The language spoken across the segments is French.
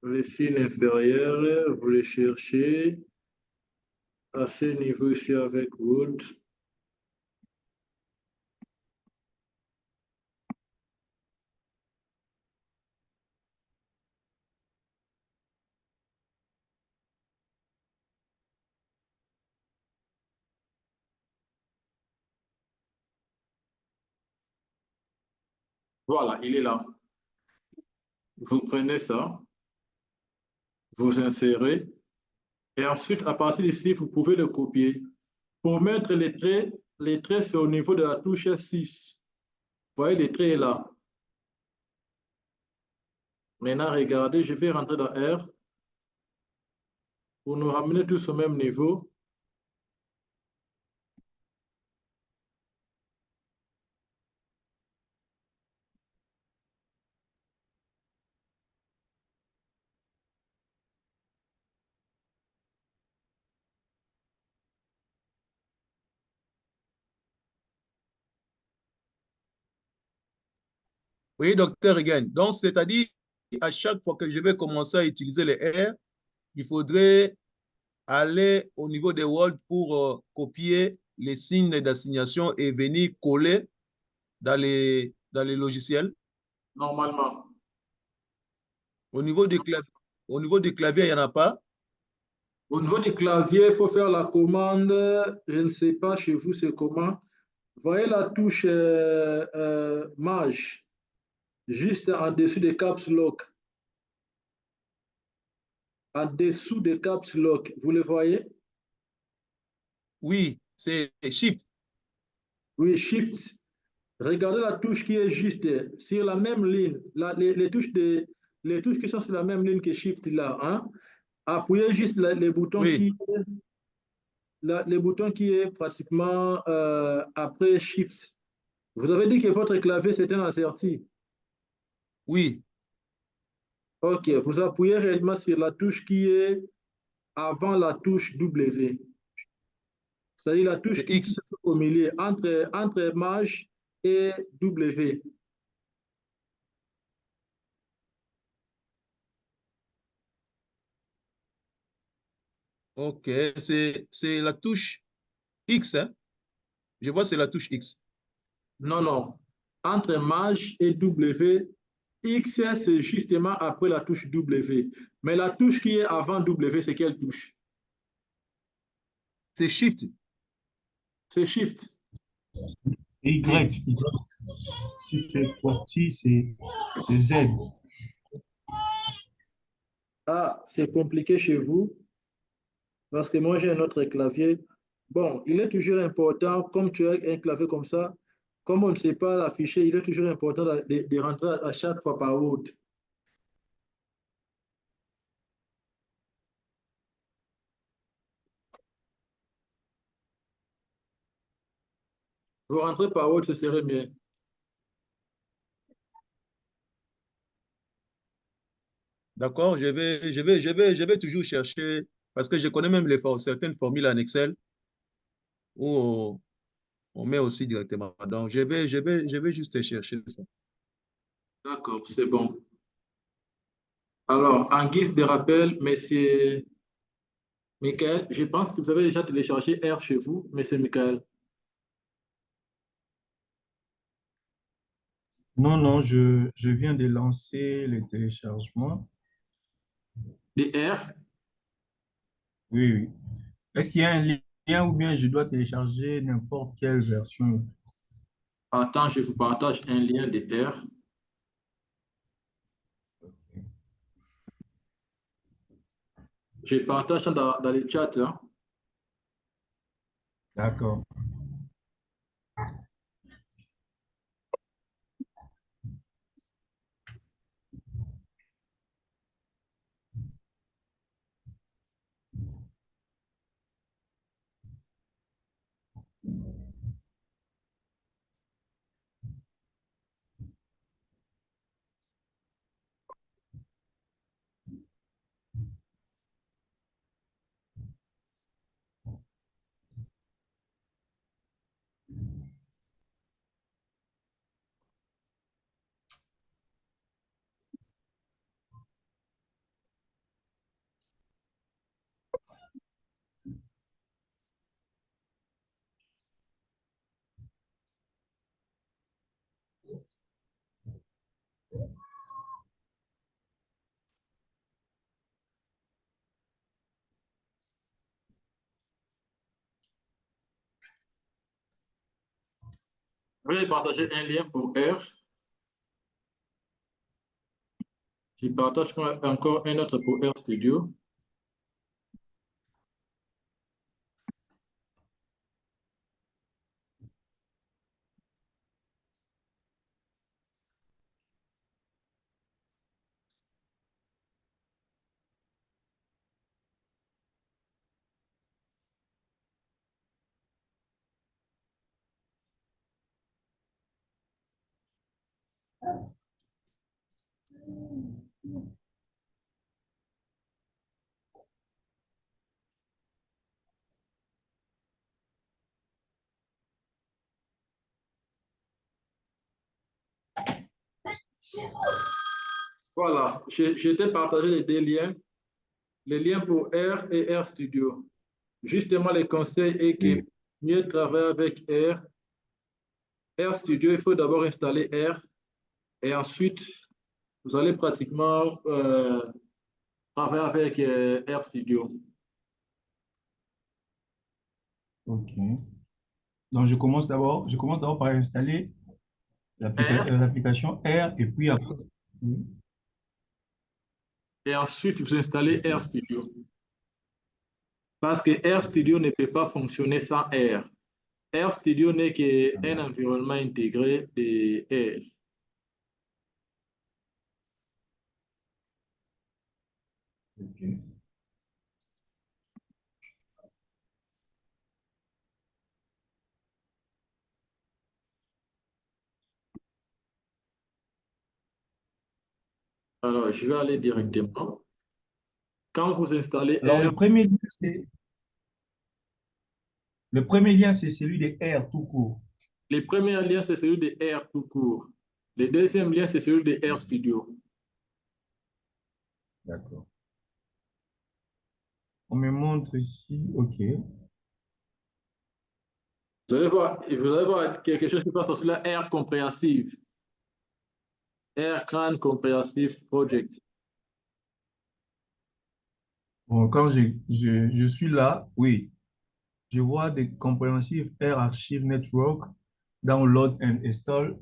les signes inférieurs, vous les cherchez à ce niveau ici avec Wood. Voilà, il est là. Vous prenez ça, vous insérez, et ensuite, à partir d'ici, vous pouvez le copier. Pour mettre les traits, c'est au niveau de la touche 6. Vous voyez, les traits est là. Maintenant, regardez, je vais rentrer dans R pour nous ramener tous au même niveau. Oui, docteur Again. Donc, c'est-à-dire, à chaque fois que je vais commencer à utiliser les R, il faudrait aller au niveau des Word pour copier les signes d'assignation et venir coller dans les logiciels. Normalement. Au niveau du clavier, il n'y en a pas. Au niveau du clavier, il faut faire la commande. Je ne sais pas chez vous c'est comment. Voyez la touche Maj, juste en dessous des caps lock. En dessous des caps lock. Vous le voyez? Oui, c'est Shift. Oui, Shift. Regardez la touche qui est juste sur la même ligne. Les touches qui sont sur la même ligne que Shift là. Hein? Appuyez juste Oui, les boutons qui est pratiquement après Shift. Vous avez dit que votre clavier c'est un asserti. oui, Ok, vous appuyez réellement sur la touche qui est avant la touche W. C'est-à-dire la touche c'est qui X. est au milieu, entre Maj et W. OK, c'est la touche X, hein? Je vois, c'est la touche X. Non, non. Entre Maj et W, X, c'est justement après la touche W. Mais la touche qui est avant W, c'est quelle touche? C'est Shift. C'est Shift. Y, Y. Si c'est QWERTY, c'est Z. Ah, c'est compliqué chez vous parce que moi j'ai un autre clavier. Bon, il est toujours important, comme tu as un clavier comme ça, comme on ne sait pas l'afficher, il est toujours important de rentrer à chaque fois par Word. Vous rentrez par Word, ce serait mieux. D'accord? Je vais toujours chercher, parce que je connais même certaines formules en Excel où on met aussi directement. Donc, je vais juste chercher ça. D'accord, c'est bon. Alors, en guise de rappel, monsieur Michael, je pense que vous avez déjà téléchargé R chez vous, monsieur Michael. Non, non, je viens de lancer le téléchargement. De R, Oui, oui. Est-ce qu'il y a un lien ou bien je dois télécharger n'importe quelle version? attends, je vous partage un lien de R. Je partage ça dans le chat. Hein. D'accord. Je vais partager un lien pour R. Je partage encore un autre pour R Studio. Voilà, je t'ai partagé les deux liens, les liens pour R et R Studio. Justement, le conseil est que Oui. mieux travailler avec R. R Studio, il faut d'abord installer R et ensuite, vous allez pratiquement travailler avec R Studio. OK. Donc, je commence d'abord par installer R l'application R et puis après. Oui. et ensuite, vous installez R Studio. Parce que R Studio ne peut pas fonctionner sans R. R Studio n'est qu'un environnement intégré de R. OK. Alors, je vais aller directement. Quand vous installez Alors, R, le premier lien, c'est celui de R tout court. le premier lien, c'est celui de R tout court. Le deuxième lien, c'est celui de R Studio. D'accord. On me montre ici. OK. Vous allez voir quelque chose qui passe sur la R Comprehensive. R Grand Comprehensive Project. Bon, quand je suis là, oui, je vois des compréhensifs R Archive Network, Download and Install.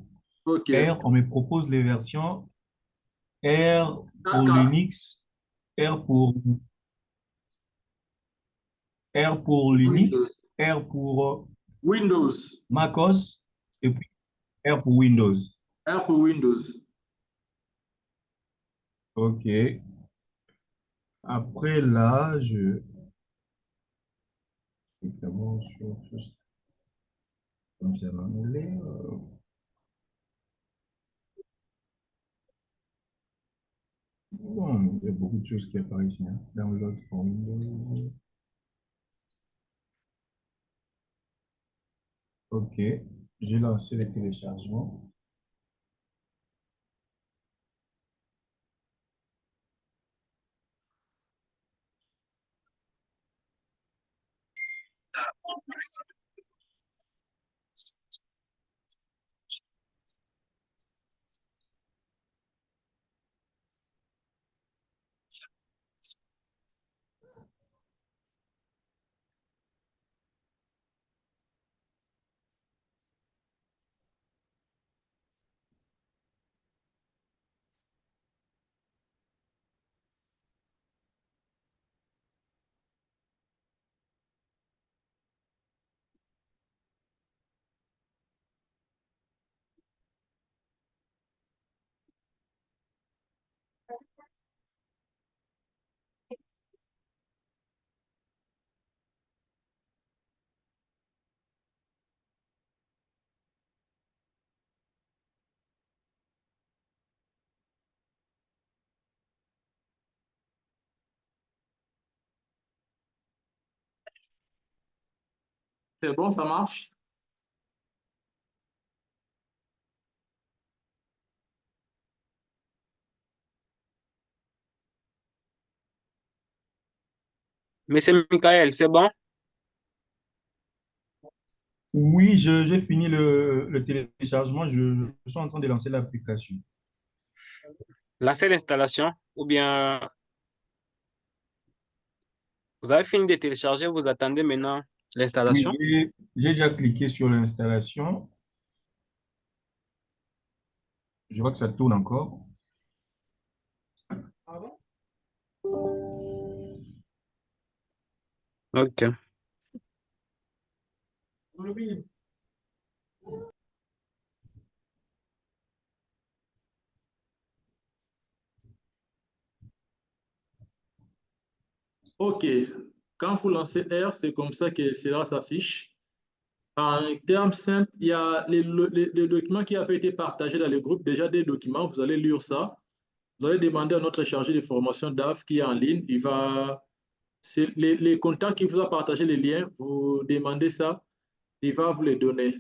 OK. R, on me propose les versions R pour D'accord. Linux, R pour, R pour Windows. Linux, R pour Windows. macOS et puis R pour Windows. R pour Windows. OK. Après là, je d'abord comme ça m'a mêlé, bon, il y a beaucoup de choses qui apparaissent ici, hein. Download for Windows. OK. J'ai lancé le téléchargement. C'est bon, ça marche? Monsieur Michael, c'est bon? Oui, j'ai fini le téléchargement. Je suis en train de lancer l'application. Lancez l'installation ou bien vous avez fini de télécharger, vous attendez maintenant Oui, l'installation? j'ai déjà cliqué sur l'installation. Je vois que ça tourne encore. Ok. OK. Quand vous lancez R, c'est comme ça que cela s'affiche. En termes simples, il y a les documents qui avaient été partagés dans le groupe, déjà des documents, vous allez lire ça. Vous allez demander à notre chargé de formation DAF qui est en ligne. C'est les contacts qui vous a partagé les liens, vous demandez ça, il va vous les donner.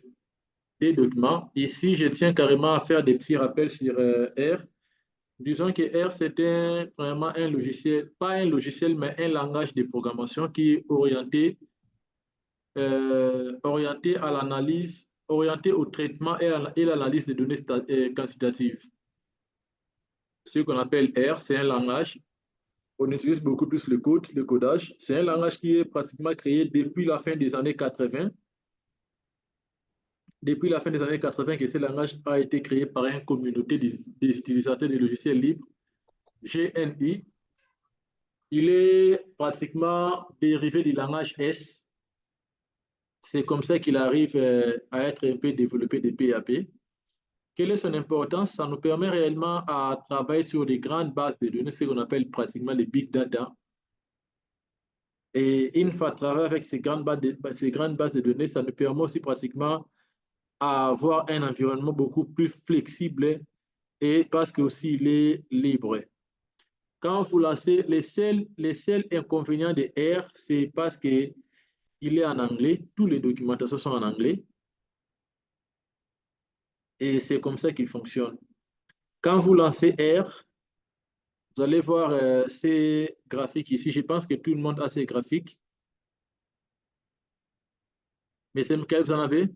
Des documents. Ici, je tiens carrément à faire des petits rappels sur R. Disons que R, c'est vraiment un logiciel, pas un logiciel, mais un langage de programmation qui est orienté à l'analyse, orienté au traitement et l'analyse des données quantitatives. Ce qu'on appelle R, c'est un langage. On utilise beaucoup plus le code, le codage. C'est un langage qui est pratiquement créé depuis la fin des années 80. Depuis la fin des années 80, que ce langage a été créé par une communauté des utilisateurs de logiciels libres, GNI. Il est pratiquement dérivé du langage S. C'est comme ça qu'il arrive à être un peu développé de PHP. Quelle est son importance? Ça nous permet réellement à travailler sur des grandes bases de données, ce qu'on appelle pratiquement les big data. Et une fois travailler avec ces grandes bases de données, ça nous permet aussi pratiquement à avoir un environnement beaucoup plus flexible et parce que aussi il est libre. Quand vous lancez, les seuls inconvénients de R, c'est parce qu'il est en anglais, toutes les documentations sont en anglais et c'est comme ça qu'il fonctionne. Quand vous lancez R, vous allez voir ces graphiques ici. Je pense que tout le monde a ces graphiques. Mais c'est lequel vous en avez?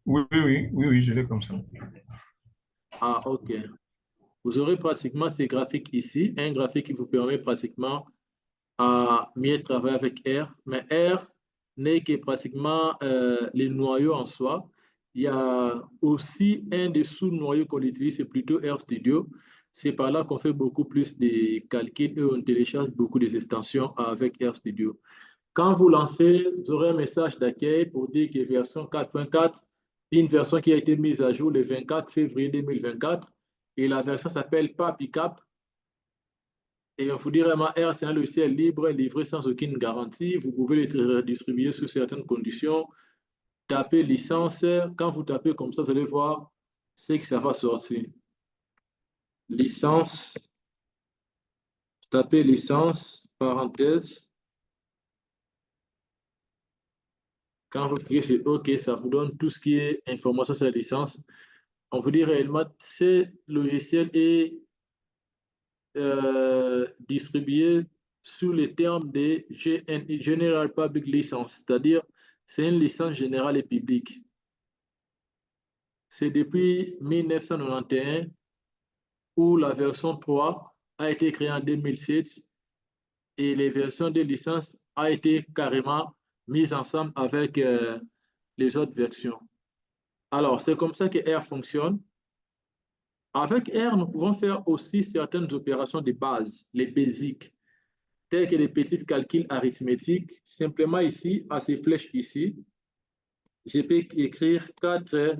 Oui, oui, oui, oui, oui, je l'ai comme ça. Ah, OK. Vous aurez pratiquement ces graphiques ici, un graphique qui vous permet pratiquement à mieux travailler avec R. Mais R n'est que pratiquement les noyaux en soi. Il y a aussi un des sous-noyaux qu'on utilise, c'est plutôt RStudio. C'est par là qu'on fait beaucoup plus de calculs et on télécharge beaucoup des extensions avec RStudio. Quand vous lancez, vous aurez un message d'accueil pour dire que version 4.4, une version qui a été mise à jour le 24 février 2024, et la version s'appelle PapiCap. Et on vous dit vraiment, R, c'est un logiciel libre, livré sans aucune garantie. Vous pouvez le redistribuer sous certaines conditions. Tapez licence. Quand vous tapez comme ça, vous allez voir ce que ça va sortir. Licence. Tapez licence, parenthèse. Quand vous cliquez sur OK, ça vous donne tout ce qui est information sur la licence. On vous dit réellement, ce logiciel est distribué sous les termes de GNI, General Public License, c'est-à-dire c'est une licence générale et publique. C'est depuis 1991 où la version 3 a été créée en 2007 et les versions de licence a été carrément mises ensemble avec les autres versions. Alors, c'est comme ça que R fonctionne. Avec R, nous pouvons faire aussi certaines opérations de base, les basiques, tels que les petits calculs arithmétiques. Simplement ici, à ces flèches ici, je peux écrire 4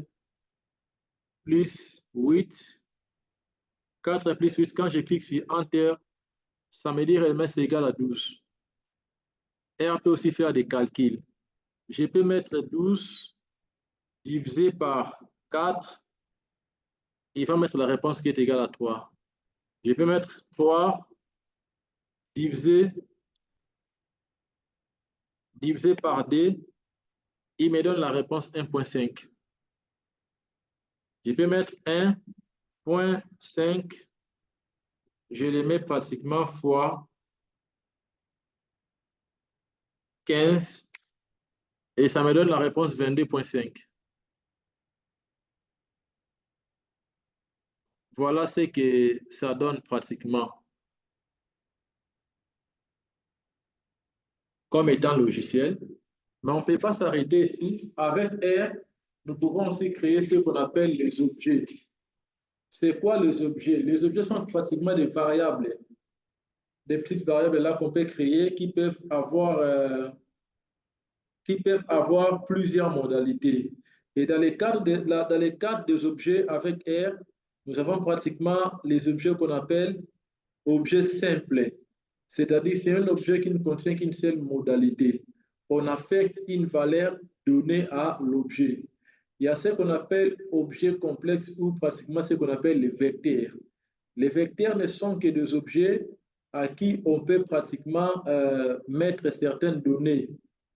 plus 8. 4 plus 8, quand je clique sur Enter, ça me dit réellement c'est égal à 12. R peut aussi faire des calculs. Je peux mettre 12 divisé par 4. Il va mettre la réponse qui est égale à 3. Je peux mettre 3 divisé par D. Il me donne la réponse 1.5. Je peux mettre 1.5. Je les mets pratiquement fois 15 et ça me donne la réponse 22.5. Voilà ce que ça donne pratiquement comme étant logiciel. Mais on ne peut pas s'arrêter ici. Avec R, nous pouvons aussi créer ce qu'on appelle les objets. C'est quoi les objets? Les objets sont pratiquement des variables, des petites variables là qu'on peut créer qui peuvent avoir plusieurs modalités. Et dans les cadres, dans les cadres des objets avec R, nous avons pratiquement les objets qu'on appelle objets simples. C'est-à-dire c'est un objet qui ne contient qu'une seule modalité. On affecte une valeur donnée à l'objet. Il y a ce qu'on appelle objets complexes ou pratiquement ce qu'on appelle les vecteurs. Les vecteurs ne sont que des objets à qui on peut pratiquement mettre certaines données,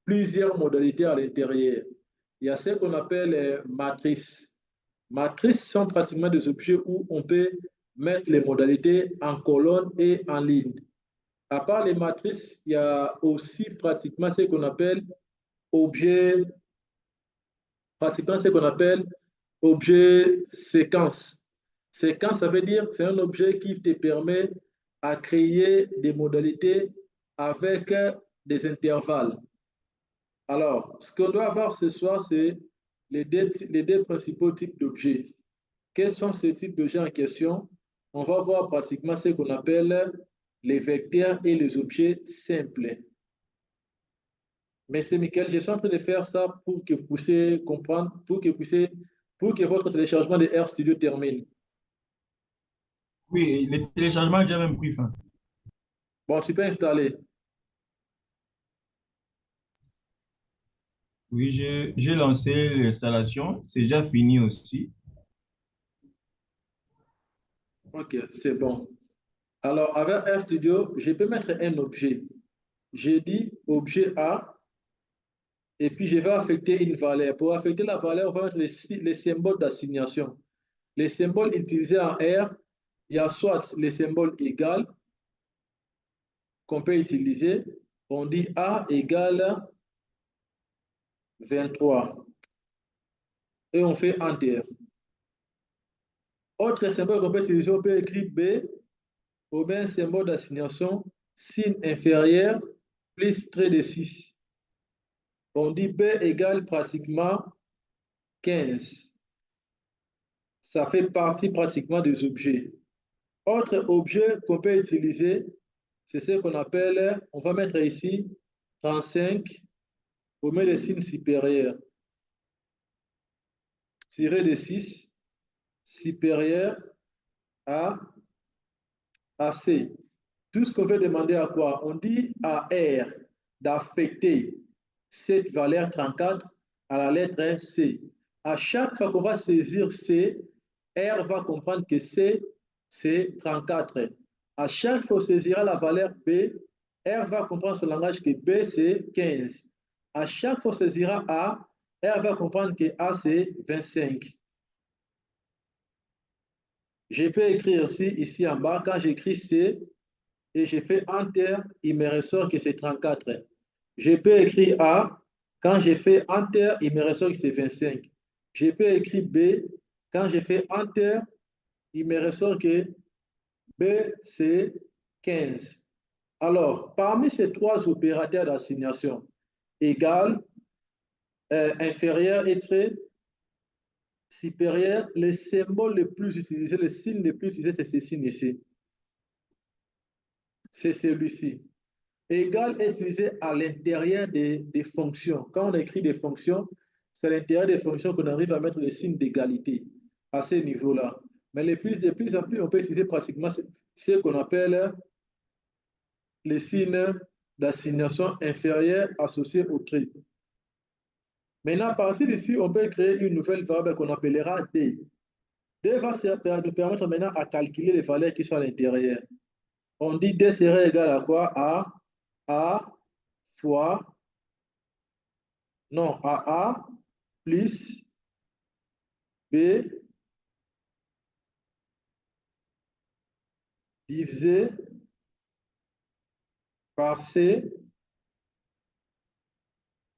plusieurs modalités à l'intérieur. Il y a ce qu'on appelle matrices. Matrices sont pratiquement des objets où on peut mettre les modalités en colonne et en ligne. À part les matrices, il y a aussi pratiquement ce qu'on appelle objet, objet séquence. Séquence, ça veut dire c'est un objet qui te permet à créer des modalités avec des intervalles. Alors, ce qu'on doit voir ce soir, c'est les deux principaux types d'objets. Quels sont ces types d'objets en question? On va voir pratiquement ce qu'on appelle les vecteurs et les objets simples. Mais c'est Michael, je suis en train de faire ça pour que vous puissiez comprendre, pour que votre téléchargement de RStudio termine. Oui, le téléchargement a déjà même pris fin. Bon, tu peux installer. Oui, j'ai lancé l'installation. C'est déjà fini aussi. OK, c'est bon. Alors, avec RStudio, je peux mettre un objet. J'ai dit objet A, et puis je vais affecter une valeur. Pour affecter la valeur, on va mettre les symboles d'assignation. Les symboles utilisés en R, il y a soit les symboles égal qu'on peut utiliser. On dit A égale 23. Et on fait Enter. Autre symbole qu'on peut utiliser, on peut écrire B ou bien symbole d'assignation, signe inférieur, plus trait de 6. On dit B égale pratiquement 15. Ça fait partie pratiquement des objets. Autre objet qu'on peut utiliser, c'est ce qu'on appelle, on va mettre ici 35, on met le signe supérieur. Tiré de 6, supérieur à C. Tout ce qu'on veut demander à quoi? On dit à R d'affecter cette valeur 34 à la lettre C. À chaque fois qu'on va saisir C, R va comprendre que C, c'est 34. À chaque fois qu'on saisira la valeur B, R va comprendre son langage que B, c'est 15. À chaque fois qu'on saisira A, R va comprendre que A, c'est 25. Je peux écrire ici en bas, quand j'écris C et je fais Enter, il me ressort que c'est 34. Je peux écrire A, quand je fais Enter, il me ressort que c'est 25. Je peux écrire B, quand je fais Enter, il me ressort que B, c'est 15. Alors, parmi ces trois opérateurs d'assignation, égal, inférieur et trait, supérieur, le symbole le plus utilisé, le signe le plus utilisé, c'est ce signe ici. C'est celui-ci. Égal est utilisé à l'intérieur des fonctions. Quand on écrit des fonctions, c'est à l'intérieur des fonctions qu'on arrive à mettre le signe d'égalité à ce niveau-là. Mais de plus en plus, on peut utiliser pratiquement ce qu'on appelle les signes d'assignation inférieure associés au trait. Maintenant, à partir d'ici, on peut créer une nouvelle variable qu'on appellera D. D va nous permettre maintenant à calculer les valeurs qui sont à l'intérieur. On dit D serait égal à quoi? A fois, non, à A plus B divisé par C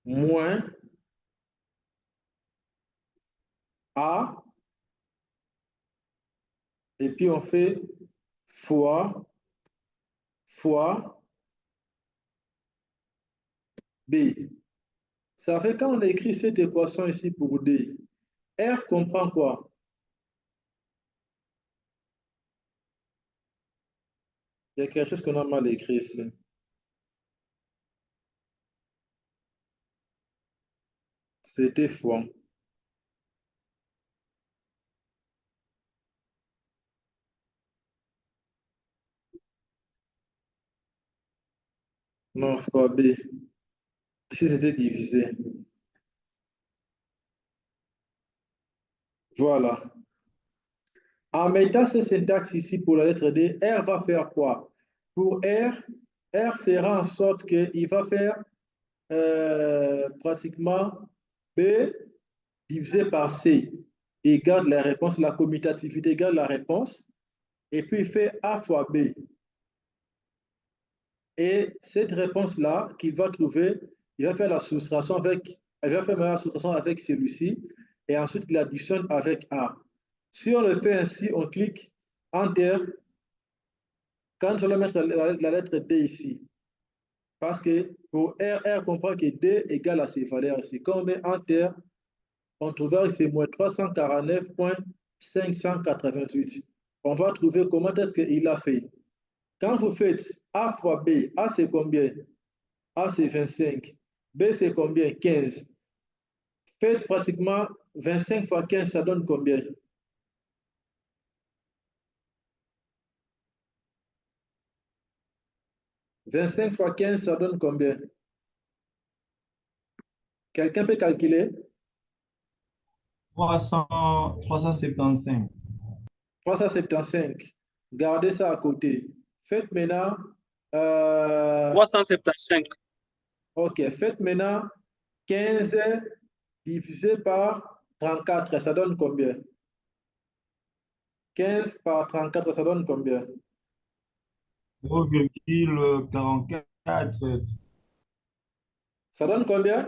moins A, et puis on fait fois B. Ça fait quand on écrit cette équation ici pour D, R comprend quoi? Il y a quelque chose qu'on a mal écrit ici. C'était fois. Non, fois B. Ici, c'était divisé. Voilà. En mettant ce syntaxe ici pour la lettre D, R va faire quoi? Pour R fera en sorte qu'il va faire pratiquement B divisé par C et garde la réponse, la commutativité garde la réponse, et puis il fait A fois B. Et cette réponse-là qu'il va trouver, il va faire la soustraction avec, il va faire la soustraction avec celui-ci, et ensuite il additionne avec A. Si on le fait ainsi, on clique Enter. Quand je vais mettre la lettre D ici, parce que pour R comprend que D égale à ces valeurs ici. Quand on met Enter, on trouvera que c'est moins 349,588. On va trouver comment est-ce qu'il a fait. Quand vous faites A fois B, A c'est combien? A c'est 25. B c'est combien? 15. Faites pratiquement 25 fois 15, ça donne combien? 25 fois 15, ça donne combien? Quelqu'un peut calculer? 375. 375. Gardez ça à côté. Faites maintenant, 375. ok, faites maintenant 15 divisé par 34, ça donne combien? 15 par 34, ça donne combien? 0,44. Ça donne combien?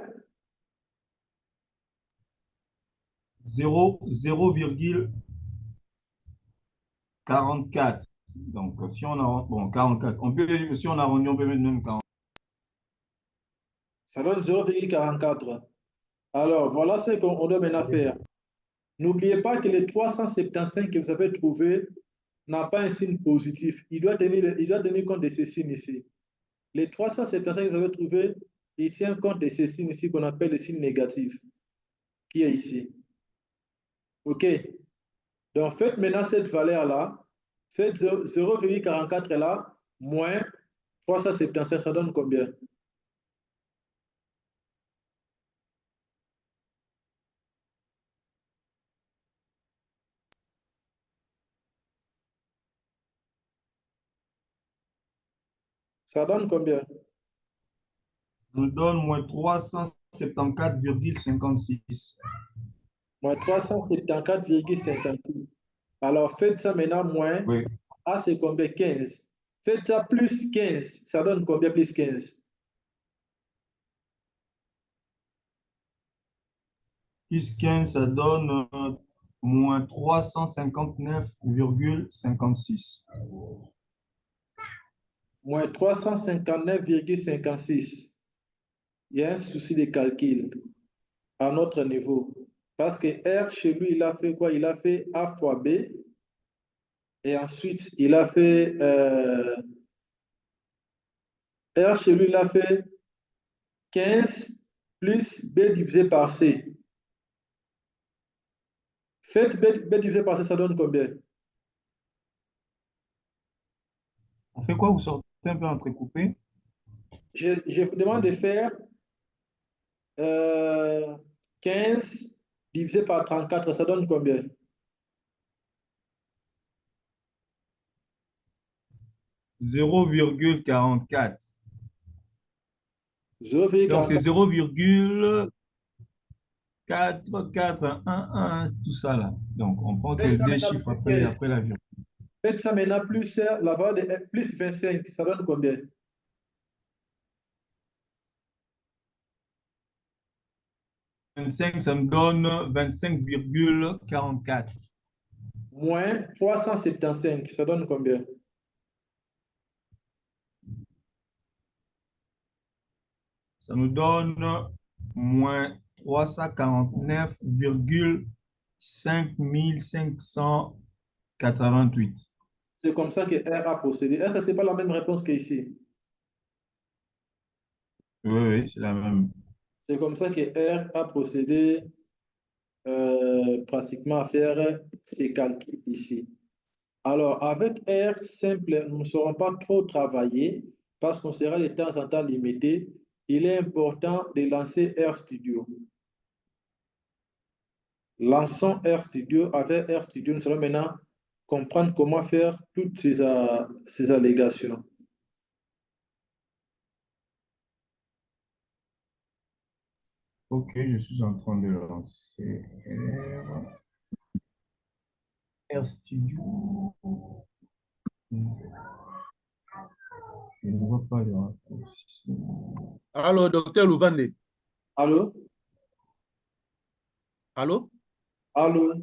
0,44. Donc, si on a, bon, 44. On peut, si on arrondit, on peut mettre même 40. Ça donne 0,44. Alors, voilà ce qu'on doit maintenant faire. N'oubliez pas que les 375 que vous avez trouvé n'a pas un signe positif. Il doit tenir compte de ce signe ici. Les 375 que vous avez trouvés, il tient compte de ce signe ici qu'on appelle le signe négatif, qui est ici. OK? Donc, faites maintenant cette valeur-là. Faites 0,44 là, moins 375, ça donne combien? Ça donne combien? Nous donne moins 374,56. Moins 374,56. Alors, faites ça maintenant, moins. Oui, A, c'est combien? 15. Faites ça plus 15. Ça donne combien plus 15? plus 15, ça donne moins 359,56. Moins 359,56. Il y a un souci de calcul à notre niveau. Parce que R, chez lui, il a fait quoi? Il a fait A fois B. Et ensuite, il a fait R, chez lui, il a fait 15 plus B divisé par C. Faites B divisé par C, ça donne combien? On fait quoi? Vous sortez un peu entrecoupé. Je vous demande de faire 15 divisé par 34, ça donne combien? 0,44. Donc, c'est 0,44. 0,4411, tout ça là. Donc, on prend que Faites ça des maintenant chiffres plus 15. après la virgule. Faites ça maintenant plus la valeur de plus 25, ça donne combien? 25, ça me donne 25,44. Moins 375, ça donne combien? Ça nous donne moins 349,56. 5588. C'est comme ça que R a procédé. Est-ce que ce n'est pas la même réponse qu'ici? Oui, oui, c'est la même. C'est comme ça que R a procédé pratiquement à faire ces calculs ici. Alors, avec R simple, nous ne serons pas trop travailler parce qu'on sera de temps en temps limité. Il est important de lancer RStudio. Lançons RStudio. Avec RStudio, nous allons maintenant comprendre comment faire toutes ces allégations. Ok, je suis en train de lancer RStudio. Je ne vois pas le raccourci. Alors, docteur Louvande. Allô? Allô? Allô?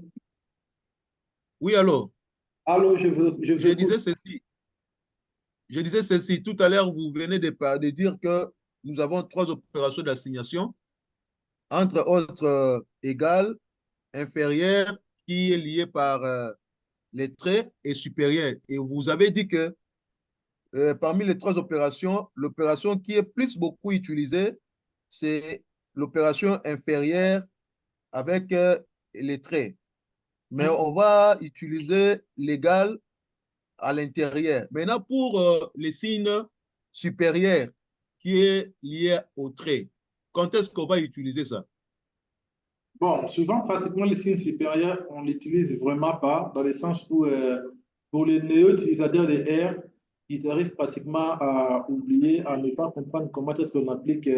Oui, allô? Allô, je vous Je écoute. disais ceci. Je disais ceci. Tout à l'heure, vous venez de dire que nous avons trois opérations d'assignation, entre autres égales, inférieures, qui est liée par les traits, et supérieure. Et vous avez dit que parmi les trois opérations, l'opération qui est plus beaucoup utilisée, c'est l'opération inférieure avec les traits. Mais on va utiliser l'égal à l'intérieur. Maintenant, pour les signes supérieurs qui est lié au trait, quand est-ce qu'on va utiliser ça? Bon, souvent, pratiquement, les signes supérieurs, on ne l'utilise vraiment pas, dans le sens où, pour les néo-utilisateurs de R, ils arrivent pratiquement à oublier, à ne pas comprendre comment est-ce qu'on applique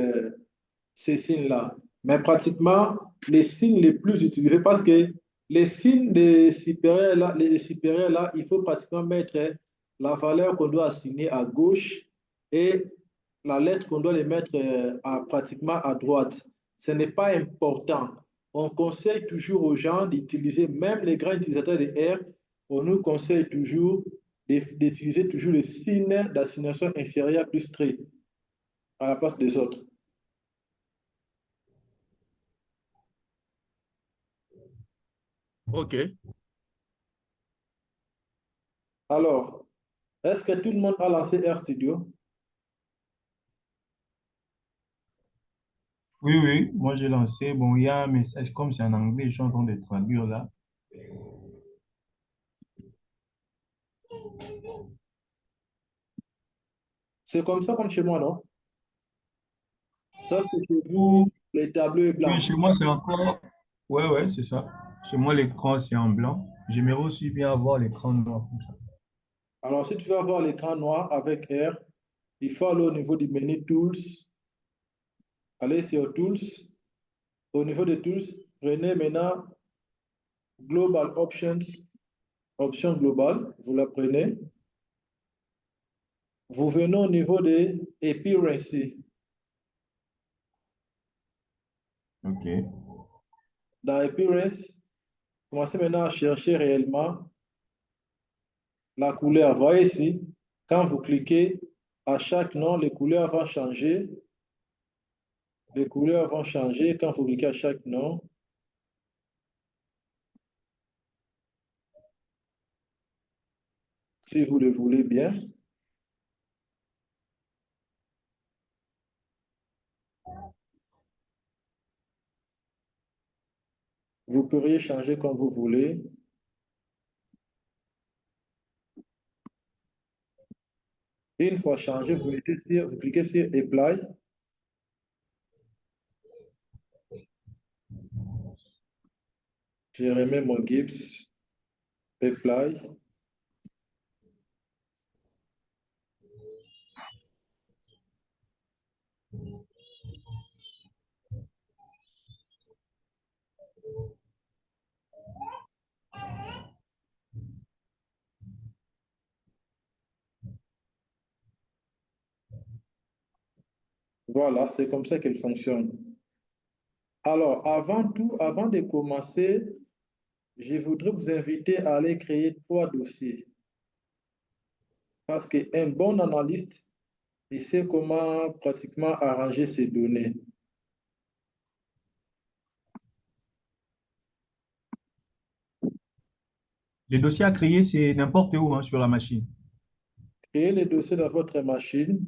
ces signes-là. Mais pratiquement, les signes les plus utilisés, parce que les signes des supérieurs, là, les supérieurs, là, il faut pratiquement mettre la valeur qu'on doit assigner à gauche et la lettre qu'on doit les mettre pratiquement à droite. Ce n'est pas important. On conseille toujours aux gens d'utiliser, même les grands utilisateurs de R, on nous conseille toujours d'utiliser toujours le signe d'assignation inférieure plus trait à la place des autres. OK. Alors, est-ce que tout le monde a lancé RStudio? Oui, oui, moi j'ai lancé. Bon, il y a un message, comme c'est en anglais, je suis en train de traduire là. C'est comme ça comme chez moi, non? Sauf que chez vous, les tableaux est Oui, blanc. chez moi c'est encore. Ouais, ouais, c'est ça. Chez moi, l'écran c'est en blanc. J'aimerais aussi bien avoir l'écran noir comme ça. Alors, si tu veux avoir l'écran noir avec R, il faut aller au niveau du menu Tools. Allez sur Tools. Au niveau de Tools, prenez maintenant Global Options, option globale. Vous la prenez. Vous venez au niveau de Appearance. Ok. Dans Appearance, commencez maintenant à chercher réellement la couleur. Voyez ici, quand vous cliquez, à chaque nom, les couleurs vont changer. Les couleurs vont changer quand vous cliquez à chaque nom. Si vous le voulez bien. Vous pourriez changer comme vous voulez. Une fois changé, vous cliquez sur Apply. Je remets mon Gibbs. Apply. Voilà, c'est comme ça qu'elle fonctionne. Alors, avant tout, avant de commencer, je voudrais vous inviter à aller créer trois dossiers. Parce qu'un bon analyste, il sait comment pratiquement arranger ses données. Les dossiers à créer, c'est n'importe où hein, sur la machine. Créez les dossiers dans votre machine.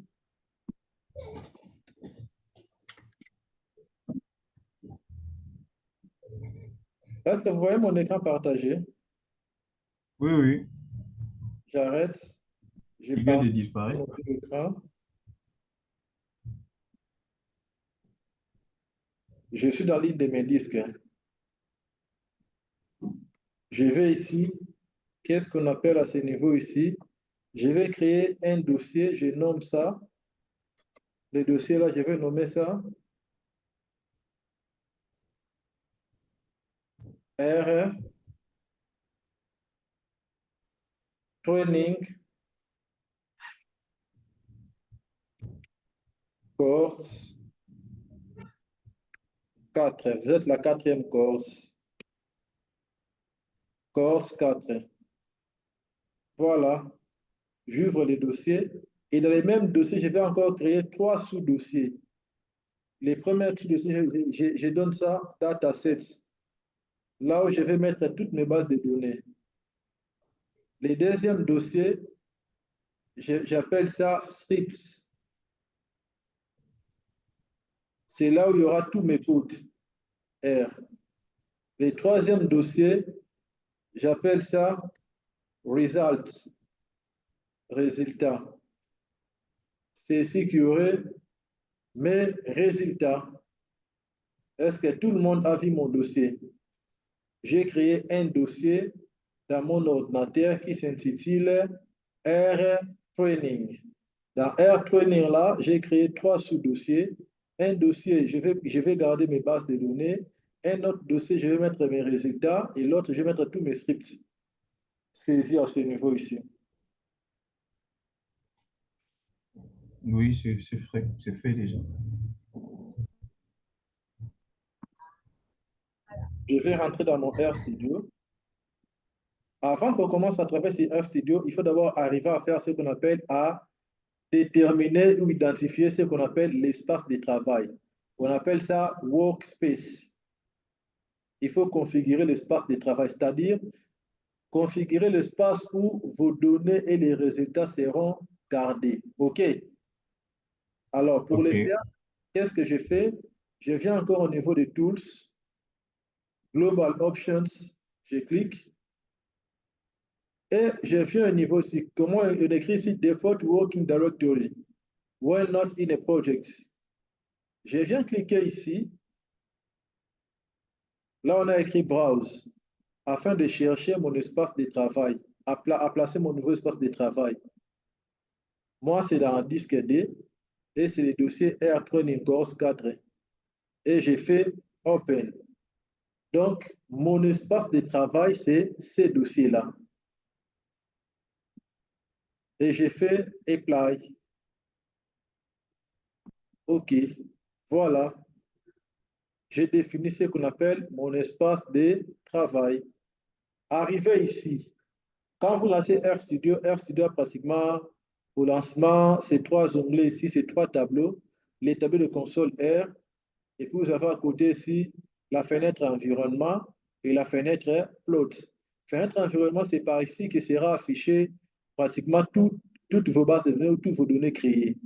Est-ce que vous voyez mon écran partagé? Oui, oui, J'arrête. J'ai il vient de partagé disparaître. mon écran. Je suis dans l'île de mes disques. Je vais ici. Qu'est-ce qu'on appelle à ce niveau ici? Je vais créer un dossier. Je nomme ça. Le dossier là, je vais nommer ça R Training Course 4. Vous êtes la quatrième course. Course 4. Voilà. J'ouvre les dossiers. Et dans les mêmes dossiers, je vais encore créer 3 sous-dossiers. Les premiers sous-dossiers, je donne ça datasets. Là où je vais mettre toutes mes bases de données. Les deuxièmes dossiers, j'appelle ça scripts. C'est là où il y aura tous mes codes R. Les troisièmes dossiers, j'appelle ça results, résultats. C'est ici qu'il y aurait mes résultats. Est-ce que tout le monde a vu mon dossier? J'ai créé un dossier dans mon ordinateur qui s'intitule R Training. Dans R Training, là, j'ai créé 3 sous-dossiers. Un dossier, je vais garder mes bases de données. Un autre dossier, je vais mettre mes résultats. Et l'autre, je vais mettre tous mes scripts. Saisi à ce niveau ici. Oui, c'est fait déjà. Je vais rentrer dans mon RStudio. Avant qu'on commence à travailler sur RStudio, il faut d'abord arriver à faire ce qu'on appelle à déterminer ou identifier ce qu'on appelle l'espace de travail. On appelle ça workspace. Il faut configurer l'espace de travail, c'est-à-dire configurer l'espace où vos données et les résultats seront gardés. OK? Alors, pour le OK. faire, qu'est-ce que je fais? Je viens encore au niveau de Tools, Global Options, je clique. Et je viens au niveau ici. Comment on écrit ici? Default Working Directory. When not in a project. Je viens cliquer ici. Là, on a écrit Browse afin de chercher mon espace de travail, à placer mon nouveau espace de travail. Moi, c'est dans le disque D et c'est le dossier R Training Course 4. Et j'ai fait Open. Donc, mon espace de travail, c'est ces dossiers-là. Et j'ai fait Apply. OK. Voilà. J'ai défini ce qu'on appelle mon espace de travail. Arrivé ici, quand vous lancez RStudio a pratiquement au lancement ces 3 onglets ici, ces 3 tableaux, les tableaux de console R, et puis vous avez à côté ici la fenêtre environnement et la fenêtre plot. Fenêtre environnement, c'est par ici que sera affiché pratiquement toutes vos bases de données ou toutes vos données créées.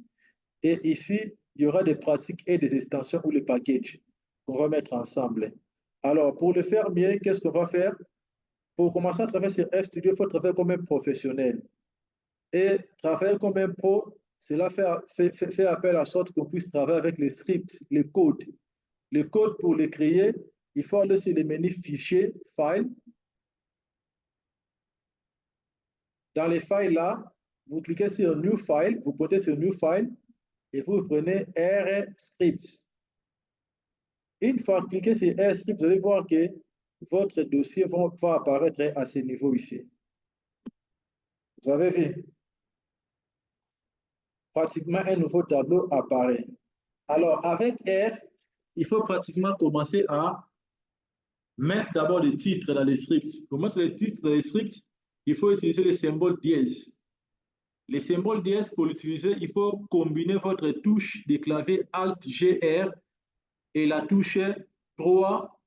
Et ici, il y aura des pratiques et des extensions ou les packages qu'on va mettre ensemble. Alors, pour le faire bien, qu'est-ce qu'on va faire? Pour commencer à travailler sur RStudio, il faut travailler comme un professionnel. Et travailler comme un pro, cela fait appel à sorte qu'on puisse travailler avec les scripts, les codes. Les codes, pour les créer, il faut aller sur le menu Fichier, File. Dans les files là, vous cliquez sur New File, vous potez sur New File et vous prenez R Scripts. Une fois cliqué sur R Scripts, vous allez voir que votre dossier va apparaître à ce niveau ici. Vous avez vu? Pratiquement un nouveau tableau apparaît. Alors, avec R, il faut pratiquement commencer à mettre d'abord les titres dans les scripts. Pour mettre les titres dans les scripts, il faut utiliser le symbole dièse. Les symboles dièse, pour l'utiliser, il faut combiner votre touche de clavier Alt-GR et la touche 3,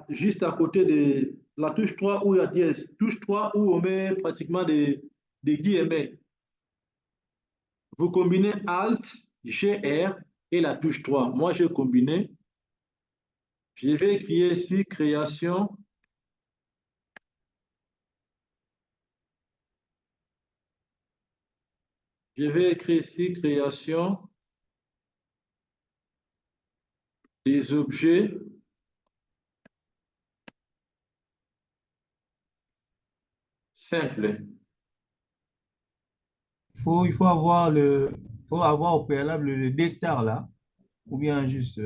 juste à côté de la touche 3 où il y a dièse. Touche 3 où on met pratiquement des guillemets. Vous combinez Alt, GR et la touche 3. Moi, j'ai combiné. Je vais écrire ici création. Je vais écrire ici création des objets simples. Il faut avoir au préalable le D-star là, ou bien juste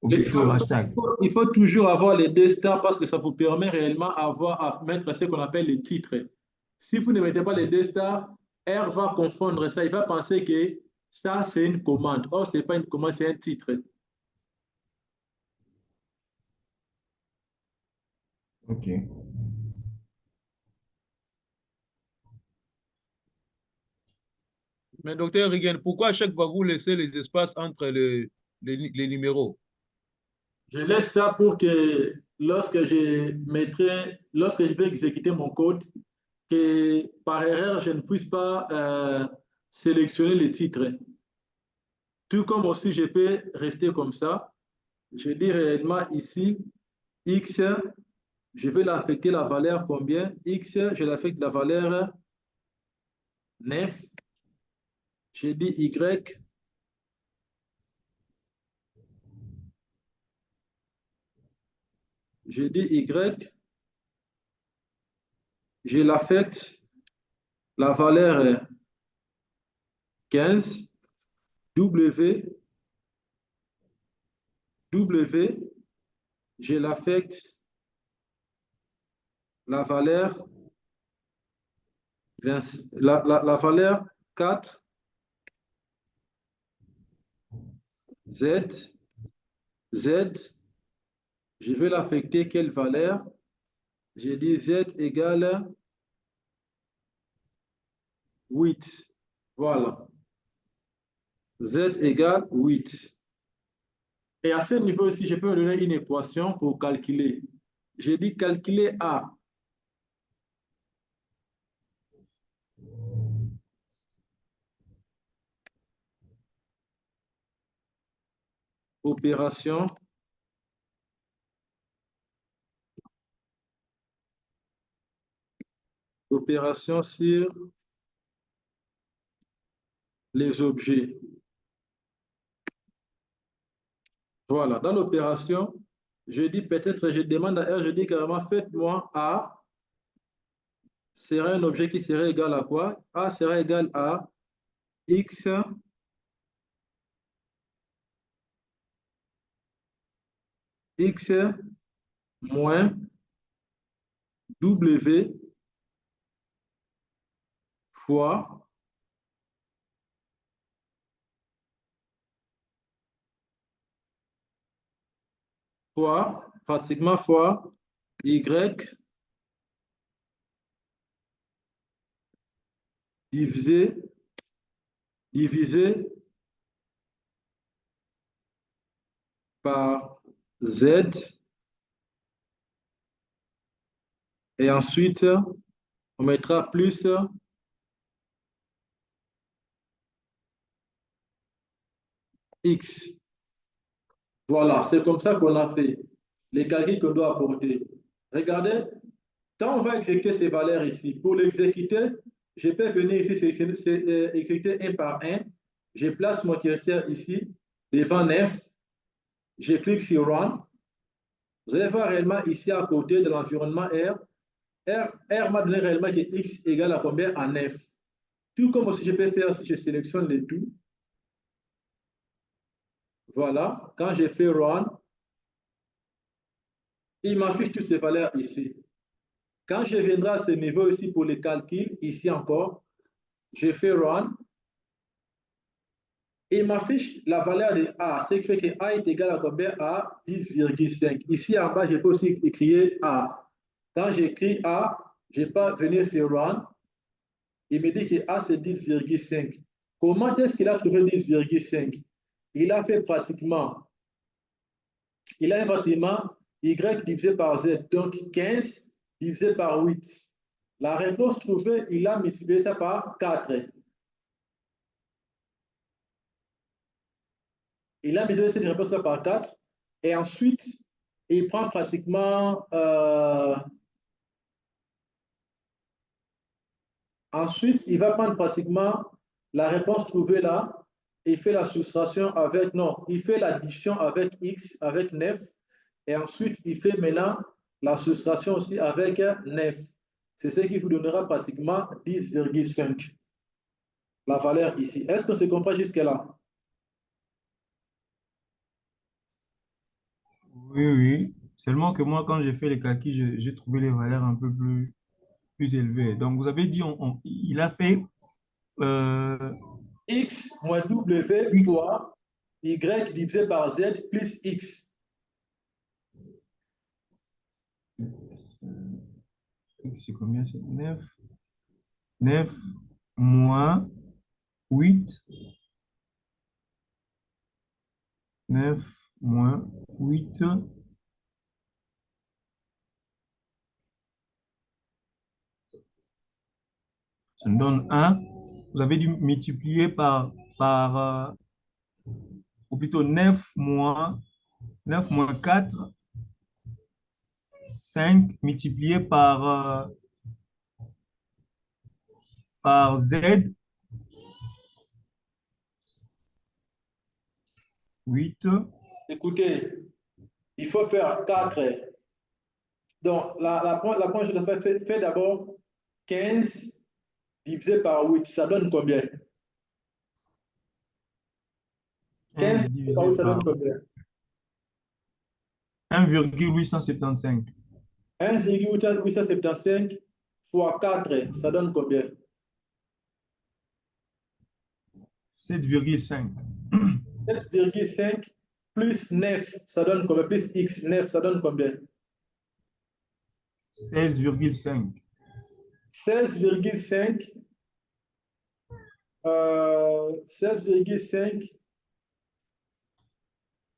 ou plutôt hashtag. Il faut toujours avoir les deux stars parce que ça vous permet réellement à mettre ce qu'on appelle les titres. Si vous ne mettez pas les deux stars, R va confondre ça. Il va penser que ça, c'est une commande. Or, ce n'est pas une commande, c'est un titre. OK. Mais docteur Rigen, pourquoi à chaque fois vous laissez les espaces entre les numéros? Je laisse ça pour que lorsque je vais exécuter mon code, que par erreur, je ne puisse pas sélectionner les titres. Tout comme aussi, je peux rester comme ça. Je dis réellement ici, X, je vais l'affecter la valeur combien? X, je l'affecte la valeur 9. Je dis Y. Je dis Y. Je l'affecte la valeur 15. W. W. Je l'affecte la valeur 20, la valeur 4. Z. Z. Je vais l'affecter quelle valeur? Je dis Z égale 8. Voilà. Z égale 8. Et à ce niveau aussi, je peux me donner une équation pour calculer. Je dis calculer A. Opération. Opération sur les objets. Voilà, dans l'opération, je dis peut-être, je demande à R, je dis carrément, faites-moi A serait un objet qui serait égal à quoi? A serait égal à X X moins W fois pratiquement fois Y divisé par Z. Et ensuite, on mettra plus X. Voilà, c'est comme ça qu'on a fait les calculs qu'on doit apporter. Regardez, quand on va exécuter ces valeurs ici, pour l'exécuter, je peux venir ici, exécuter un par un. Je place mon curseur ici, devant 9. Je clique sur Run. Vous allez voir réellement ici à côté de l'environnement R. R m'a donné réellement que X égale à combien? À 9. Tout comme aussi je peux faire si je sélectionne les tout. Voilà, quand je fais Run, il m'affiche toutes ces valeurs ici. Quand je viendrai à ce niveau ici pour les calculs, ici encore, je fais Run. Il m'affiche la valeur de A, ce qui fait que A est égal à combien? À 10,5. Ici en bas, je peux aussi écrire A. Quand j'écris A, je peux venir sur Run. Il me dit que A, c'est 10,5. Comment est-ce qu'il a trouvé 10,5? Il a fait pratiquement il a facilement y divisé par z. Donc 15 divisé par 8. La réponse trouvée, il a multiplié ça par 4. Il a multiplié cette réponse par 4. Et ensuite, il prend pratiquement... ensuite, il va prendre pratiquement la réponse trouvée là. Il fait la soustraction avec... Non, il fait l'addition avec x, avec 9. Et ensuite, il fait maintenant la soustraction aussi avec 9. C'est ce qui vous donnera pratiquement 10,5. La valeur ici. Est-ce qu'on se comprend jusque-là? Oui, oui. Seulement que moi, quand j'ai fait les calculs, j'ai trouvé les valeurs un peu plus élevées. Donc, vous avez dit, il a fait X moins W X. fois Y divisé par Z plus X. X, c'est combien? C'est 9. 9 moins 8. 9 moins 8. Ça me donne 1. Vous avez dû multiplier ou plutôt 9 moins 4, 5 multiplié par Z, 8. Écoutez, il faut faire 4. Donc, la première chose à faire, fait d'abord 15 divisé par 8. Ça donne combien? 15 15 divisé par 8, divisé ça donne par combien? 1,875. 1,875 fois 4, ça donne combien? 7,5. 7,5 plus 9, ça donne combien? Plus X, 9, ça donne combien? 16,5. 16,5 16,5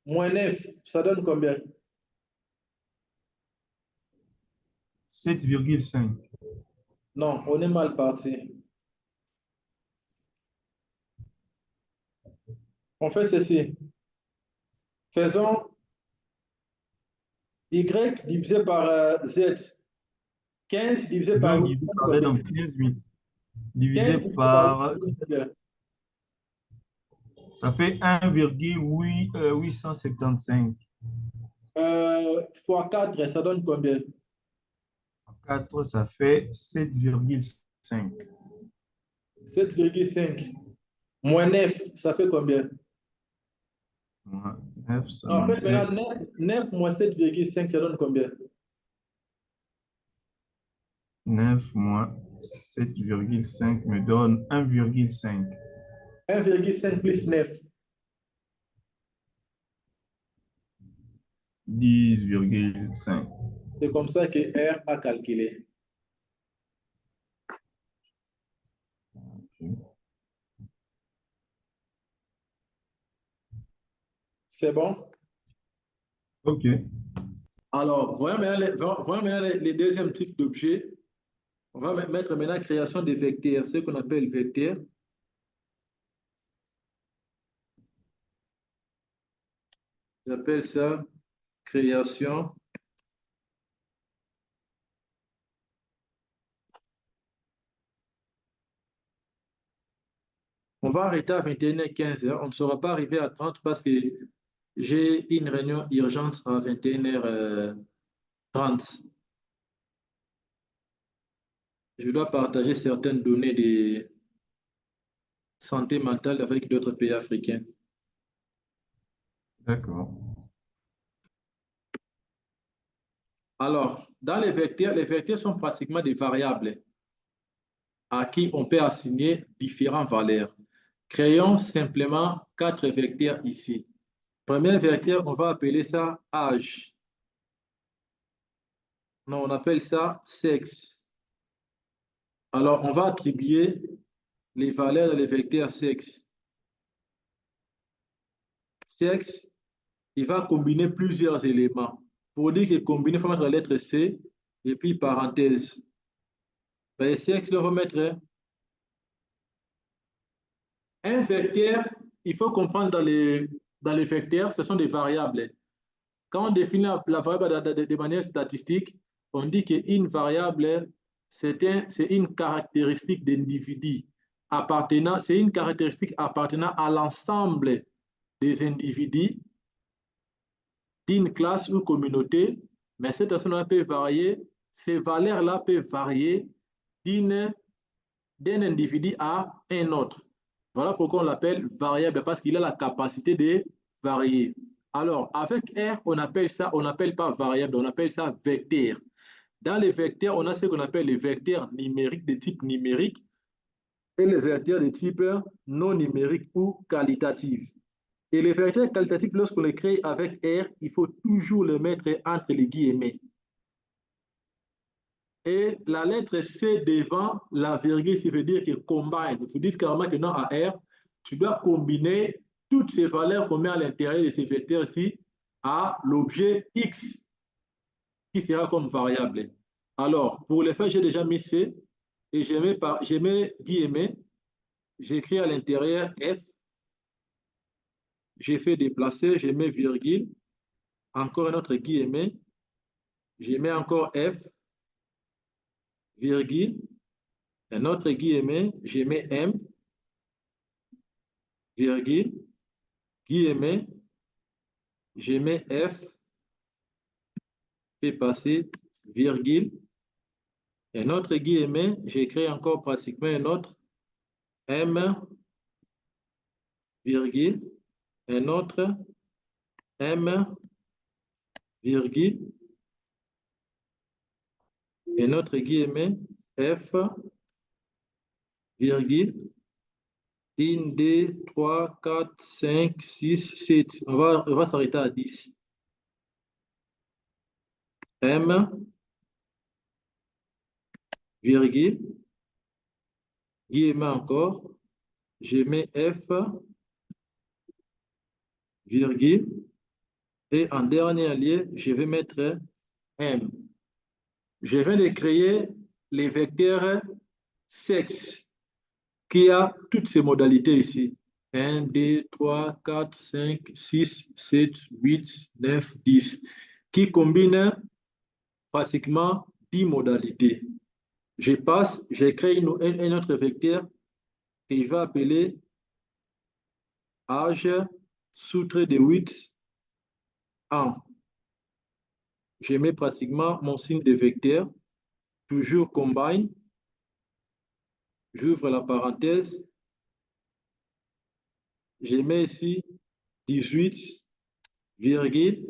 moins 9, ça donne combien? 7,5. Non, on est mal parti. On fait ceci. Faisons Y divisé par Z. 15 divisé par Y 8, divisé ça donne par Z, combien? donc 15 divisé 15 divisé par 8, par, ça donne combien? ça fait 1,875. Fois 4, ça donne combien? 4, ça fait 7,5. 7,5 moins 9, ça fait combien? 9, ça Non, en me fait, fait maintenant, 9 moins 7,5, ça donne combien? 9 moins 7,5 me donne 1,5. 1,5 plus 9. 10,5. C'est comme ça que R a calculé. C'est bon? OK. Alors, voyons maintenant les deuxièmes types d'objets. On va mettre maintenant création des vecteurs, ce qu'on appelle vecteurs. J'appelle ça création. On va arrêter à 21h15. On ne sera pas arrivé à 30 parce que j'ai une réunion urgente à 21h30. Je dois partager certaines données de santé mentale avec d'autres pays africains. D'accord. Alors, dans les vecteurs sont pratiquement des variables à qui on peut assigner différentes valeurs. Créons simplement 4 vecteurs ici. Premier vecteur, on va appeler ça âge. Non, on appelle ça sexe. Alors, on va attribuer les valeurs dans les vecteurs sexe. Sexe il va combiner plusieurs éléments. Pour dire que combiner, il faut mettre la lettre C et puis parenthèse. Ben, c'est que va mettre un vecteur. Il faut comprendre dans les vecteurs, ce sont des variables. Quand on définit la variable de manière statistique, on dit qu'une variable, c'est une caractéristique d'individu appartenant, c'est une caractéristique appartenant à l'ensemble des individus d'une classe ou communauté, mais cette personne peut varier, ces valeurs-là peuvent varier d'un individu à un autre. Voilà pourquoi on l'appelle variable, parce qu'il a la capacité de varier. Alors, avec R, on n'appelle pas variable, on appelle ça vecteur. Dans les vecteurs, on a ce qu'on appelle les vecteurs numériques de type numérique et les vecteurs de type non numérique ou qualitatif. Et les vecteurs qualitatifs, lorsqu'on les crée avec R, il faut toujours les mettre entre les guillemets. Et la lettre C devant la virgule, ça veut dire que combine. Vous dites carrément que dans R, tu dois combiner toutes ces valeurs qu'on met à l'intérieur de ces vecteurs-ci à l'objet X, qui sera comme variable. Alors, pour le faire, j'ai déjà mis C et je mets guillemets, j'écris à l'intérieur F, j'ai fait déplacer, je mets virgule, encore un autre guillemet, je mets encore F, virgule, un autre guillemet, je mets M, virgule, guillemet, je mets F, fais passer, virgule, un autre guillemet, j'écris encore pratiquement un autre, M, virgule, un autre, M, virgule, un autre guillemet, F, virgule, 1, 2, 3, 4, 5, 6, 7. On va s'arrêter à 10. M, virgule, guillemet encore, je mets F, virgule, et en dernier lieu, je vais mettre M. Je viens de créer les vecteurs sexe qui a toutes ces modalités ici. 1, 2, 3, 4, 5, 6, 7, 8, 9, 10, qui combinent pratiquement 10 modalités. Je crée un autre vecteur que je vais appeler âge sous-trait de 8 ans. Je mets pratiquement mon signe de vecteur, toujours combine, j'ouvre la parenthèse, je mets ici 18, virgule.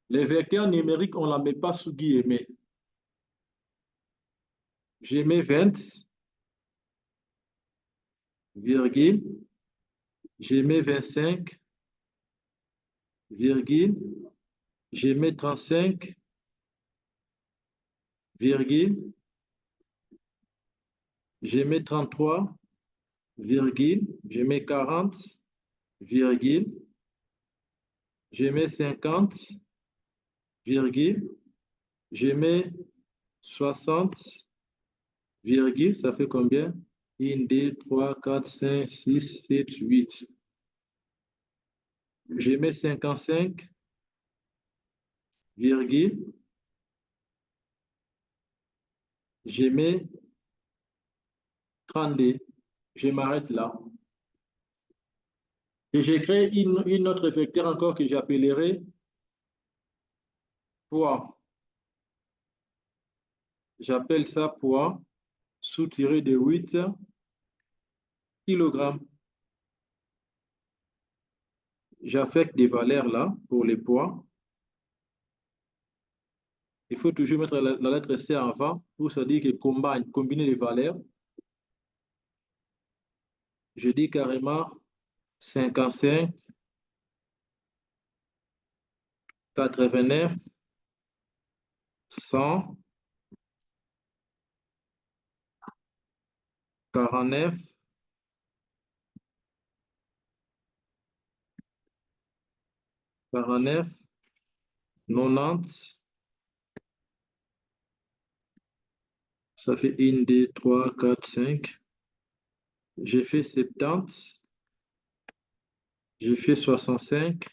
Les vecteurs numériques, on ne la met pas sous guillemets. Je mets 20, virgule. Je mets 25, virgule. Je mets 35, virgule. Je mets 33, virgule. Je mets 40, virgule. Je mets 50, virgule. Je mets 60, virgule. Ça fait combien? 1, 2, 3, 4, 5, 6, 7, 8. Je mets 55, virgule. Je mets 32. Je m'arrête là. Et j'ai créé une autre vecteur encore que j'appellerai poids. J'appelle ça poids sous-tiré de 8 kg. J'affecte des valeurs là pour les poids. Il faut toujours mettre la lettre C avant pour se dire que combiner les valeurs. Je dis carrément 55, 89, 100, 49, 49, 90. Ça fait 1, 2, 3, 4, 5. J'ai fait 70. J'ai fait 65.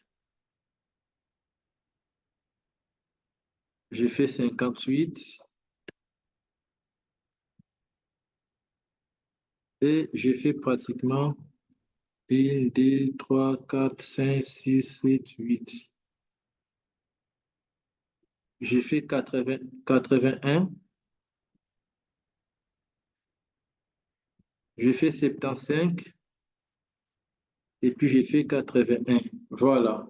J'ai fait 58. Et j'ai fait pratiquement 1, 2, 3, 4, 5, 6, 7, 8. J'ai fait 80, 81. J'ai fait 75. Et puis j'ai fait 81. Voilà.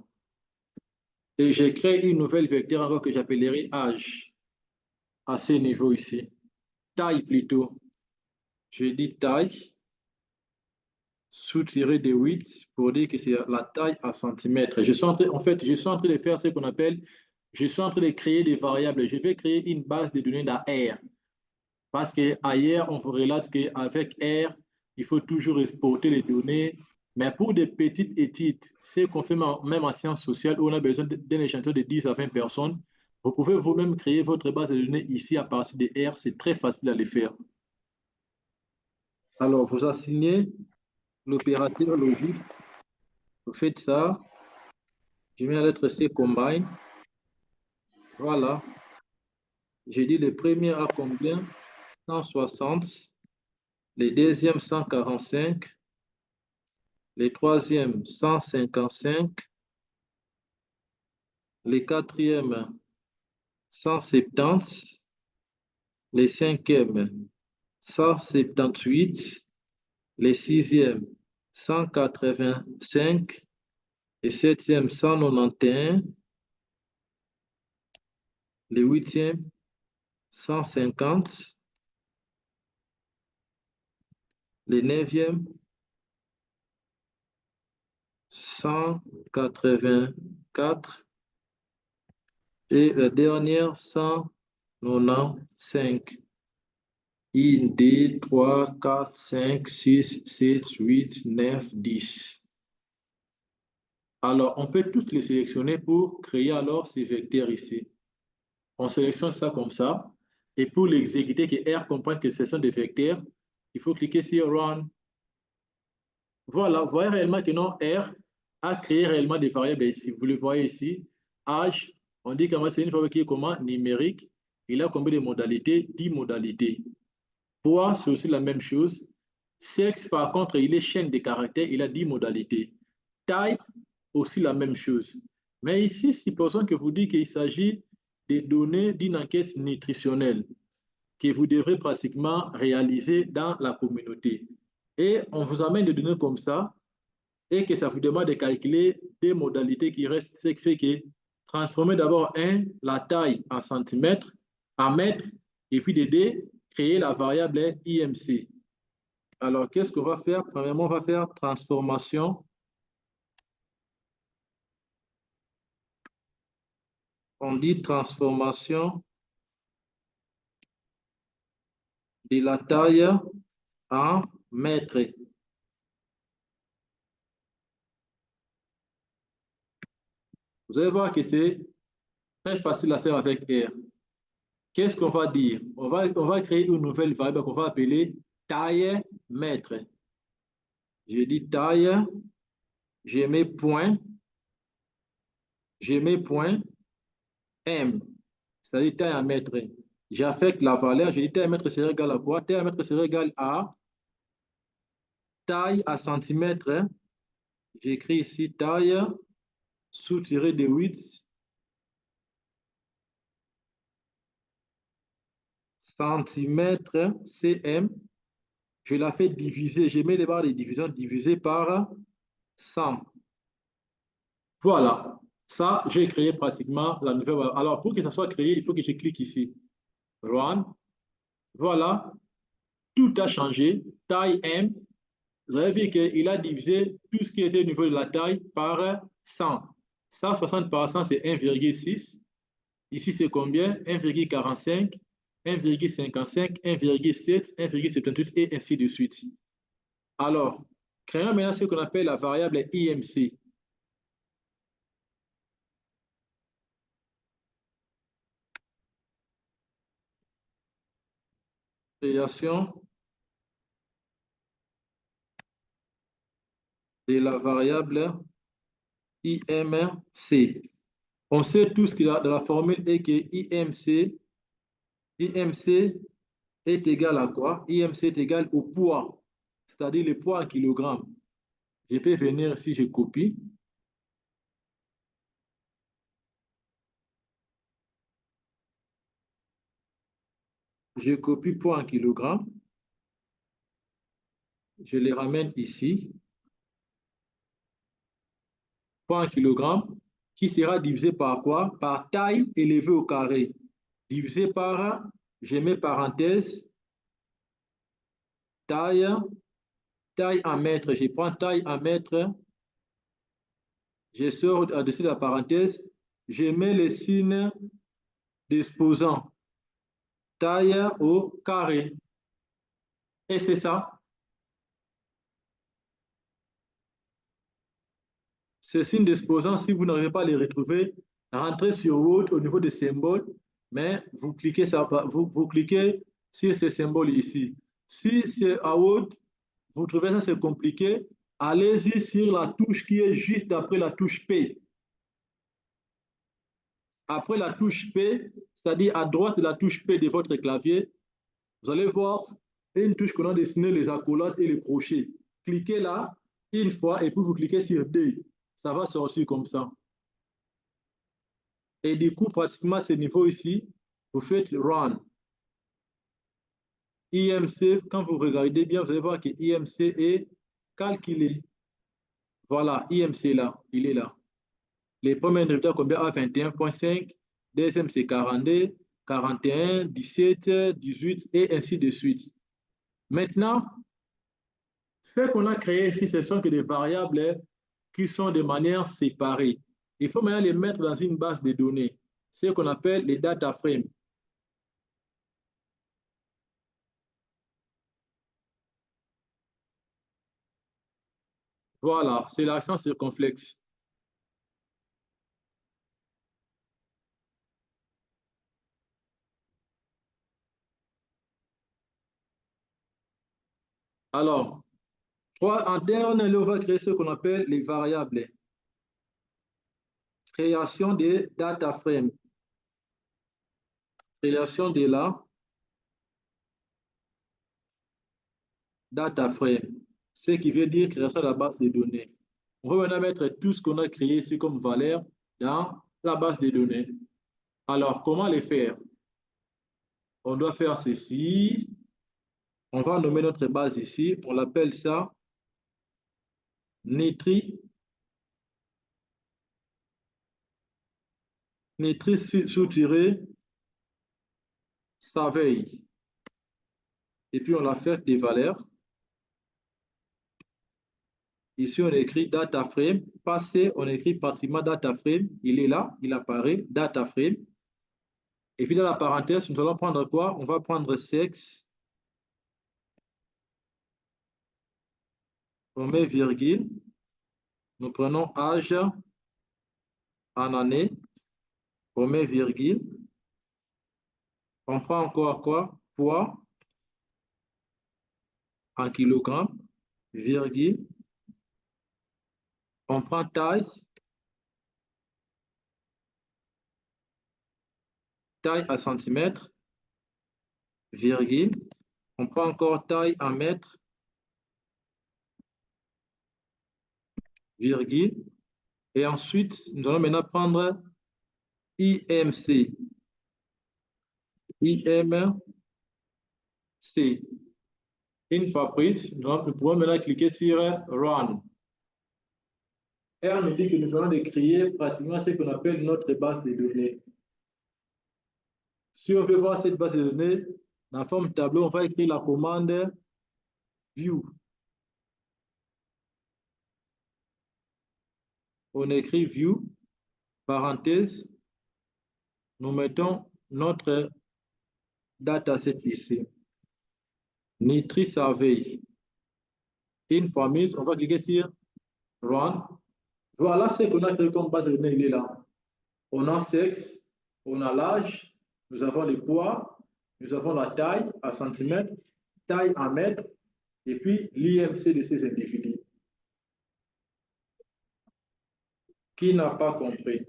Et j'ai créé une nouvelle vecteur encore que j'appellerai âge à ce niveau ici. Taille plutôt. Je dis taille sous-tiré de 8 pour dire que c'est la taille en centimètres. Je suis en train de faire ce qu'on appelle, je suis en train de créer des variables. Je vais créer une base de données d'AR. Parce qu'ailleurs, on vous relate qu'avec R, il faut toujours exporter les données. Mais pour des petites études, ce qu'on fait même en sciences sociales, où on a besoin d'un échantillon de 10 à 20 personnes, vous pouvez vous-même créer votre base de données ici à partir de R. C'est très facile à le faire. Alors, vous assignez l'opérateur logique. Vous faites ça. Je mets la lettre C, combine. Voilà. J'ai dit le premier à combien? 160. Le deuxième, 145. Le troisième, 155. Le quatrième, 170. Le cinquième, 178. Le sixième, 185. Le septième, 191. Le huitième, 150. Le neuvième, 184. Et la dernière, 195. 1, 2, 3, 4, 5, 6, 7, 8, 9, 10. Alors, on peut tous les sélectionner pour créer alors ces vecteurs ici. On sélectionne ça comme ça. Et pour l'exécuter, que R comprenne que ce sont des vecteurs, il faut cliquer sur Run. Voilà, vous voyez réellement que non, R a créé réellement des variables ici. Vous le voyez ici. Âge, on dit que c'est une variable qui est comment? Numérique. Il a combien de modalités? 10 modalités. Poids, c'est aussi la même chose. Sexe, par contre, il est chaîne de caractères, il a 10 modalités. Taille, aussi la même chose. Mais ici, supposons que vous dites qu'il s'agit des données d'une enquête nutritionnelle que vous devrez pratiquement réaliser dans la communauté. Et on vous amène des données comme ça et que ça vous demande de calculer des modalités qui restent, ce qui fait que transformer d'abord la taille en centimètres, en mètres, et puis de deux, créer la variable IMC. Alors, qu'est-ce qu'on va faire? Premièrement, on va faire transformation. On dit transformation de la taille en mètres. Vous allez voir que c'est très facile à faire avec R. Qu'est-ce qu'on va dire? On va créer une nouvelle variable qu'on va appeler taille mètre. Je dis taille, je mets point M, c'est-à-dire taille en mètre. J'affecte la valeur, je dis taille en mètre serait égal à quoi? Taille en mètre serait égal à taille à centimètre. J'écris ici taille sous-tiré de 8 centimètres cm. Je la fais diviser, je mets les barres de division divisé par 100. Voilà, ça, j'ai créé pratiquement la nouvelle valeur. Alors, pour que ça soit créé, il faut que je clique ici. Run. Voilà, tout a changé. Taille M. Vous avez vu qu'il a divisé tout ce qui était au niveau de la taille par 100. 160 par 100, c'est 1,6. Ici, c'est combien? 1,45, 1,55, 1,7, 1,78 et ainsi de suite. Alors, créons maintenant ce qu'on appelle la variable IMC. Création de la variable IMC. On sait tous que dans la formule est que IMC est égal à quoi? IMC est égal au poids, c'est-à-dire le poids en kilogrammes. Je peux venir ici, je copie. Je copie poids en kilogrammes. Je les ramène ici. Poids en kilogrammes qui sera divisé par quoi? Par taille élevée au carré. Divisé par, je mets parenthèse, taille en mètres. Je prends taille en mètres. Je sors au-dessus de la parenthèse. Je mets le signe d'exposant. Taille au carré. Et c'est ça. Ces signes d'exposant, si vous n'arrivez pas à les retrouver, rentrez sur Word au niveau des symboles, mais vous cliquez sur ces symboles ici. Si c'est à Word, vous trouvez ça c'est compliqué, allez-y sur la touche qui est juste après la touche P. Après la touche P, c'est-à-dire à droite de la touche P de votre clavier, vous allez voir une touche qu'on a dessinée les accolades et les crochets. Cliquez là une fois et puis vous cliquez sur D. Ça va sortir comme ça. Et du coup, pratiquement à ce niveau ici, vous faites Run. IMC, quand vous regardez bien, vous allez voir que IMC est calculé. Voilà, IMC là, il est là. Les premiers résultats, combien? A 21,5, deuxième c'est 42, 41, 17, 18 et ainsi de suite. Maintenant, ce qu'on a créé ici, ce sont que des variables qui sont de manière séparée. Il faut maintenant les mettre dans une base de données, ce qu'on appelle les data frames. Voilà, c'est l'accent circonflexe. Alors, en dernier, on va créer ce qu'on appelle les variables. Création des data frames. Création de la data frame. Ce qui veut dire création de la base de données. On va maintenant mettre tout ce qu'on a créé ici comme valeur dans la base de données. Alors, comment les faire? On doit faire ceci. On va nommer notre base ici. On l'appelle ça Nitri sous-tiré Survey. Et puis on a fait des valeurs. Ici, on écrit data frame. Passé, on écrit pratiquement data frame. Il est là, il apparaît, data frame. Et puis dans la parenthèse, nous allons prendre quoi? On va prendre sexe. On met virgule. Nous prenons âge en année. On met virgule. On prend encore quoi? Poids en kilogrammes, virgule. On prend taille. Taille en centimètres, virgule. On prend encore taille en mètres, virgule. Et ensuite, nous allons maintenant prendre IMC. IMC. Une fois prise, nous pouvons maintenant cliquer sur Run. Et on me dit que nous allons créer pratiquement ce qu'on appelle notre base de données. Si on veut voir cette base de données, dans la forme tableau, on va écrire la commande View. On écrit View, parenthèse, nous mettons notre dataset ici. Nitri Survey. Une fois mise, on va cliquer sur Run. Voilà ce qu'on a créé comme base de données, il est là. On a sexe, on a l'âge, nous avons le poids, Nous avons la taille en centimètres, taille en mètres, et puis l'IMC de ces individus. Qui n'a pas compris?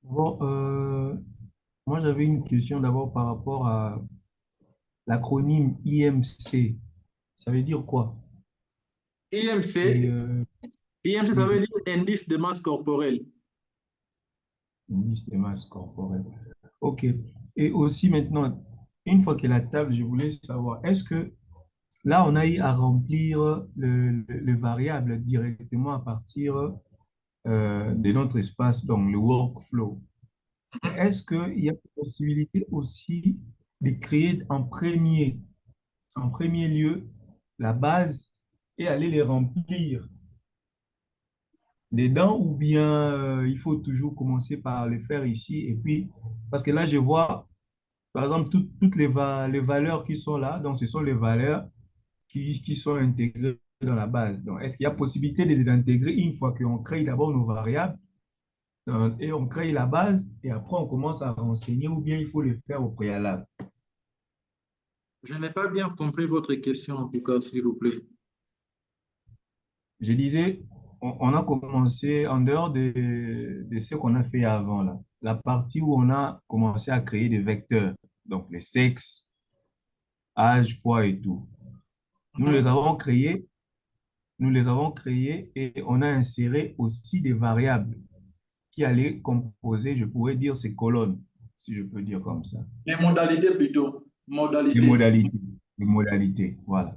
Bon, moi j'avais une question d'abord par rapport à l'acronyme IMC. Ça veut dire quoi? Et IMC, IMC, ça oui, veut dire indice de masse corporelle. indice de masse corporelle. Ok. Et aussi maintenant, une fois que la table, je voulais savoir, est-ce que là, on a eu à remplir le variable directement à partir de notre espace, donc le workflow. Mais est-ce qu'il y a possibilité aussi de créer en premier lieu, la base et aller les remplir dedans ou bien il faut toujours commencer par le faire ici et puis, parce que là, je vois, par exemple, toutes les valeurs qui sont là, donc ce sont les valeurs qui sont intégrées dans la base. Donc, est-ce qu'il y a possibilité de les intégrer une fois qu'on crée d'abord nos variables et on crée la base et après on commence à renseigner ou bien il faut le faire au préalable? Je n'ai pas bien compris votre question, en tout cas, s'il vous plaît. Je disais, on a commencé en dehors de ce qu'on a fait avant, là, la partie où on a commencé à créer des vecteurs, donc les sexes, âge, poids et tout. Nous les avons créés, nous les avons créés et on a inséré aussi des variables qui allaient composer, je pourrais dire, ces colonnes, si je peux dire comme ça. Les modalités plutôt. Les Modalités. modalités, les modalités, voilà.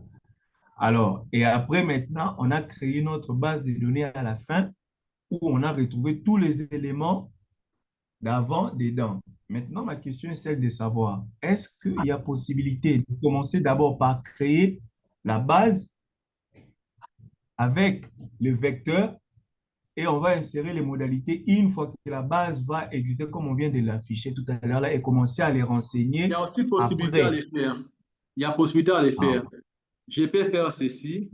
Alors, et après, maintenant, on a créé notre base de données à la fin où on a retrouvé tous les éléments d'avant, dedans. Maintenant, ma question est celle de savoir, est-ce qu'il y a possibilité de commencer d'abord par créer la base avec le vecteur et on va insérer les modalités une fois que la base va exister comme on vient de l'afficher tout à l'heure là et commencer à les Il y renseigner a aussi possibilité à après. les faire. Il y a possibilité à les Ah, faire. Je peux faire ceci.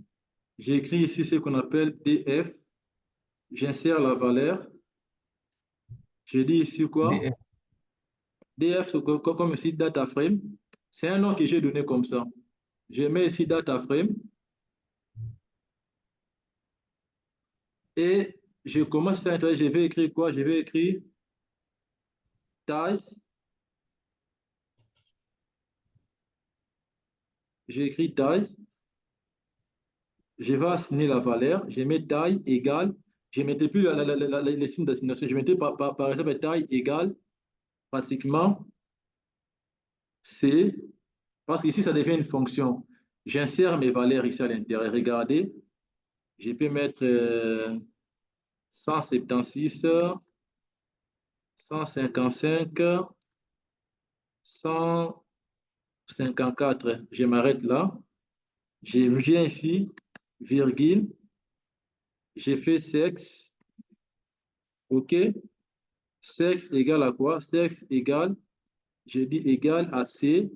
J'écris ici ce qu'on appelle DF. J'insère la valeur. Je dis ici quoi? DF, DF, c'est comme ici data frame. C'est un nom que j'ai donné comme ça. Je mets ici data frame et je commence à entrer. Je vais écrire quoi? Je vais écrire taille. J'écris taille. Je vais assigner la valeur. Je mets taille égale. Je ne mettais plus les signes d'assignation. Je mettais par exemple taille égale pratiquement C. Parce qu'ici, ça devient une fonction. J'insère mes valeurs ici à l'intérieur. Regardez, je peux mettre 176, 155, 154. Je m'arrête là. Je viens ici, virgule. J'ai fait sexe. OK. Sexe égale à quoi? Sexe égale, je dis égal à C.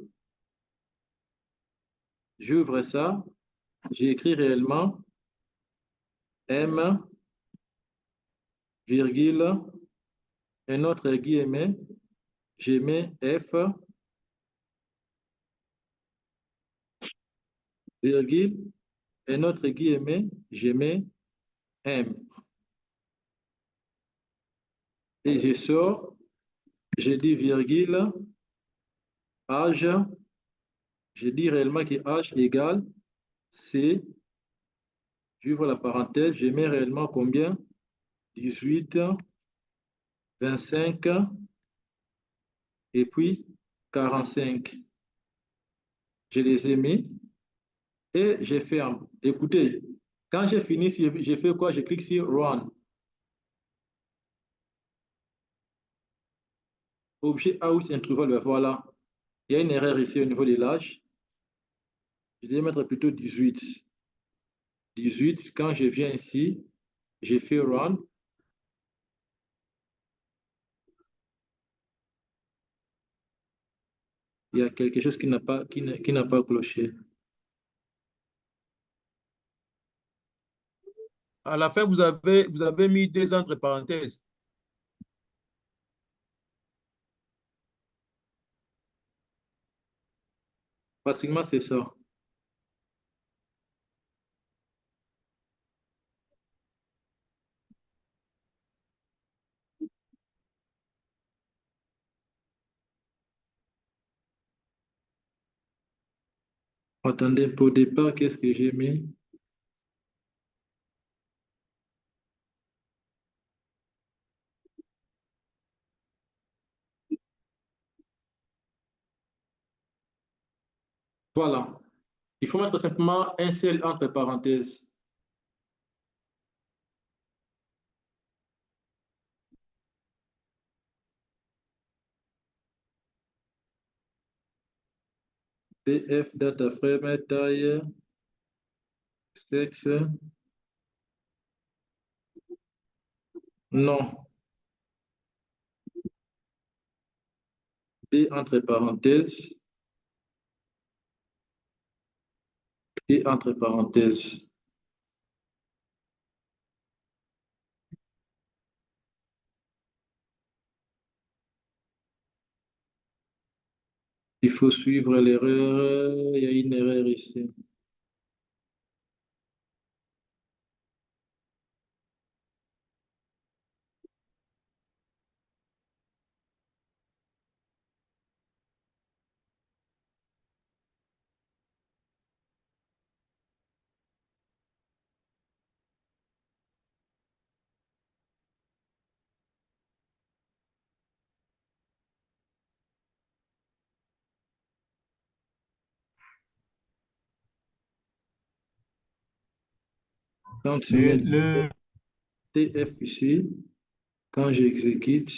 J'ouvre ça. J'écris réellement M, virgule, un autre guillemet. Je mets F, virgule, un autre guillemet. Je mets M. Et je sors. Je dis virgule, âge. Je dis réellement que H égale C. J'ouvre la parenthèse. Je mets réellement combien? 18, 25 et puis 45. Je les ai mis et je ferme. Écoutez, quand j'ai fini, j'ai fait quoi? Je clique sur Run. Objet out interval, voilà. Il y a une erreur ici au niveau de l'âge. Je vais mettre plutôt 18. 18, quand je viens ici, j'ai fait Run. Il y a quelque chose qui n'a pas cloché. À la fin, vous avez mis des entre parenthèses. Pratiquement, c'est ça. Attendez, pour départ, qu'est-ce que j'ai mis? Voilà. Il faut mettre simplement un seul entre parenthèses. DF, data frame, taille, sexe. Non. D entre parenthèses. Et entre parenthèses. Il faut suivre l'erreur. Il y a une erreur ici. Quand tu Et mets TF ici, quand j'exécute,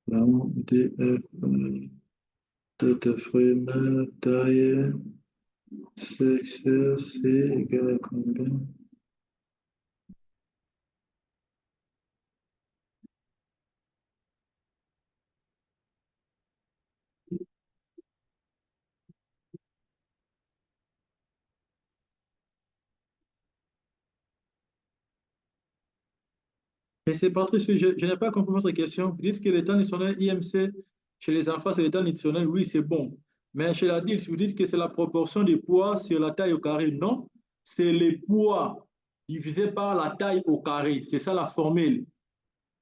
DF, data frame, taille, sexe, c'est égal à combien? Mais c'est Patrice, je n'ai pas compris votre question. Vous dites que l'état nutritionnel IMC chez les enfants, c'est l'état nutritionnel. Oui, c'est bon. Mais chez l'adulte, vous dites que c'est la proportion du poids sur la taille au carré. Non, c'est le poids divisé par la taille au carré. C'est ça la formule.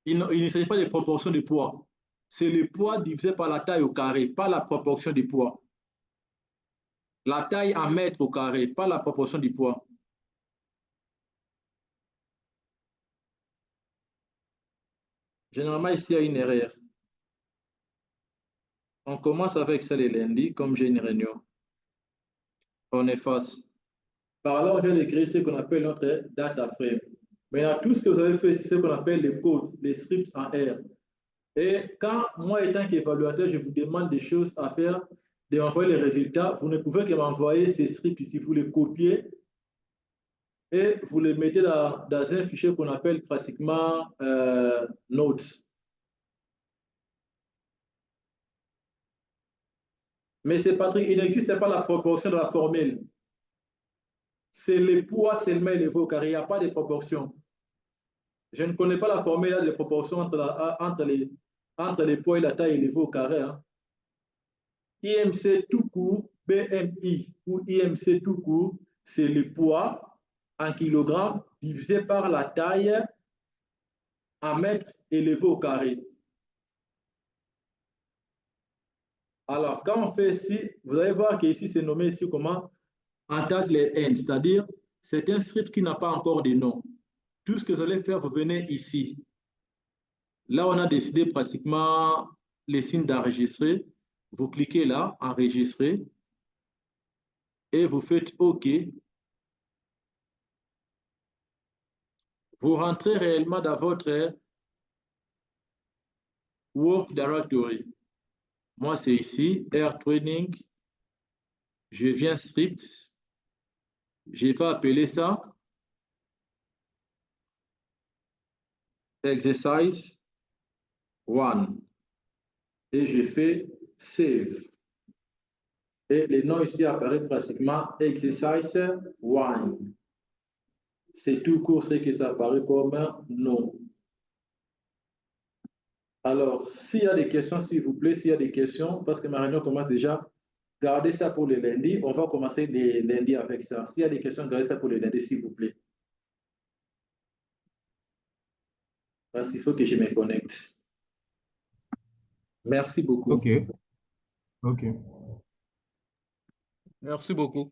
Il ne s'agit pas des proportions de poids. C'est le poids divisé par la taille au carré, pas la proportion du poids. La taille en mètres au carré, pas la proportion du poids. Généralement, ici, il y a une erreur. On commence avec ça les lundis, comme j'ai une réunion. On efface. Par là, on vient d'écrire ce qu'on appelle notre data frame. Maintenant, tout ce que vous avez fait, c'est ce qu'on appelle les codes, les scripts en R. Et quand moi, étant qu'évaluateur, je vous demande des choses à faire, de m'envoyer les résultats, vous ne pouvez que m'envoyer ces scripts ici, vous les copiez et vous les mettez dans un fichier qu'on appelle pratiquement notes. Mais c'est Patrick, il n'existe pas la proportion de la formule. C'est le poids seulement élevé au carré, il n'y a pas de proportion. Je ne connais pas la formule de proportion entre les poids et la taille élevée au carré. Hein. IMC tout court, BMI ou IMC tout court, c'est le poids en kilogrammes divisé par la taille en mètres élevé au carré. Alors, quand on fait ici, vous allez voir qu'ici, c'est nommé ici comment entendre les N, c'est-à-dire c'est un script qui n'a pas encore de nom. Tout ce que vous allez faire, vous venez ici. Là, on a décidé pratiquement les signes d'enregistrer. Vous cliquez là, enregistrer, et vous faites OK. Vous rentrez réellement dans votre Work Directory. Moi, c'est ici, Air Training. Je viens script. Je vais appeler ça Exercise 1. Et je fais Save. Et le nom ici apparaît pratiquement Exercise 1. C'est tout court, c'est que ça paraît comme un non. Alors, s'il y a des questions, s'il vous plaît, s'il y a des questions, parce que ma réunion commence déjà, gardez ça pour le lundi. On va commencer les lundis avec ça. S'il y a des questions, gardez ça pour le lundi, s'il vous plaît. Parce qu'il faut que je me connecte. Merci beaucoup. OK. OK. Merci beaucoup.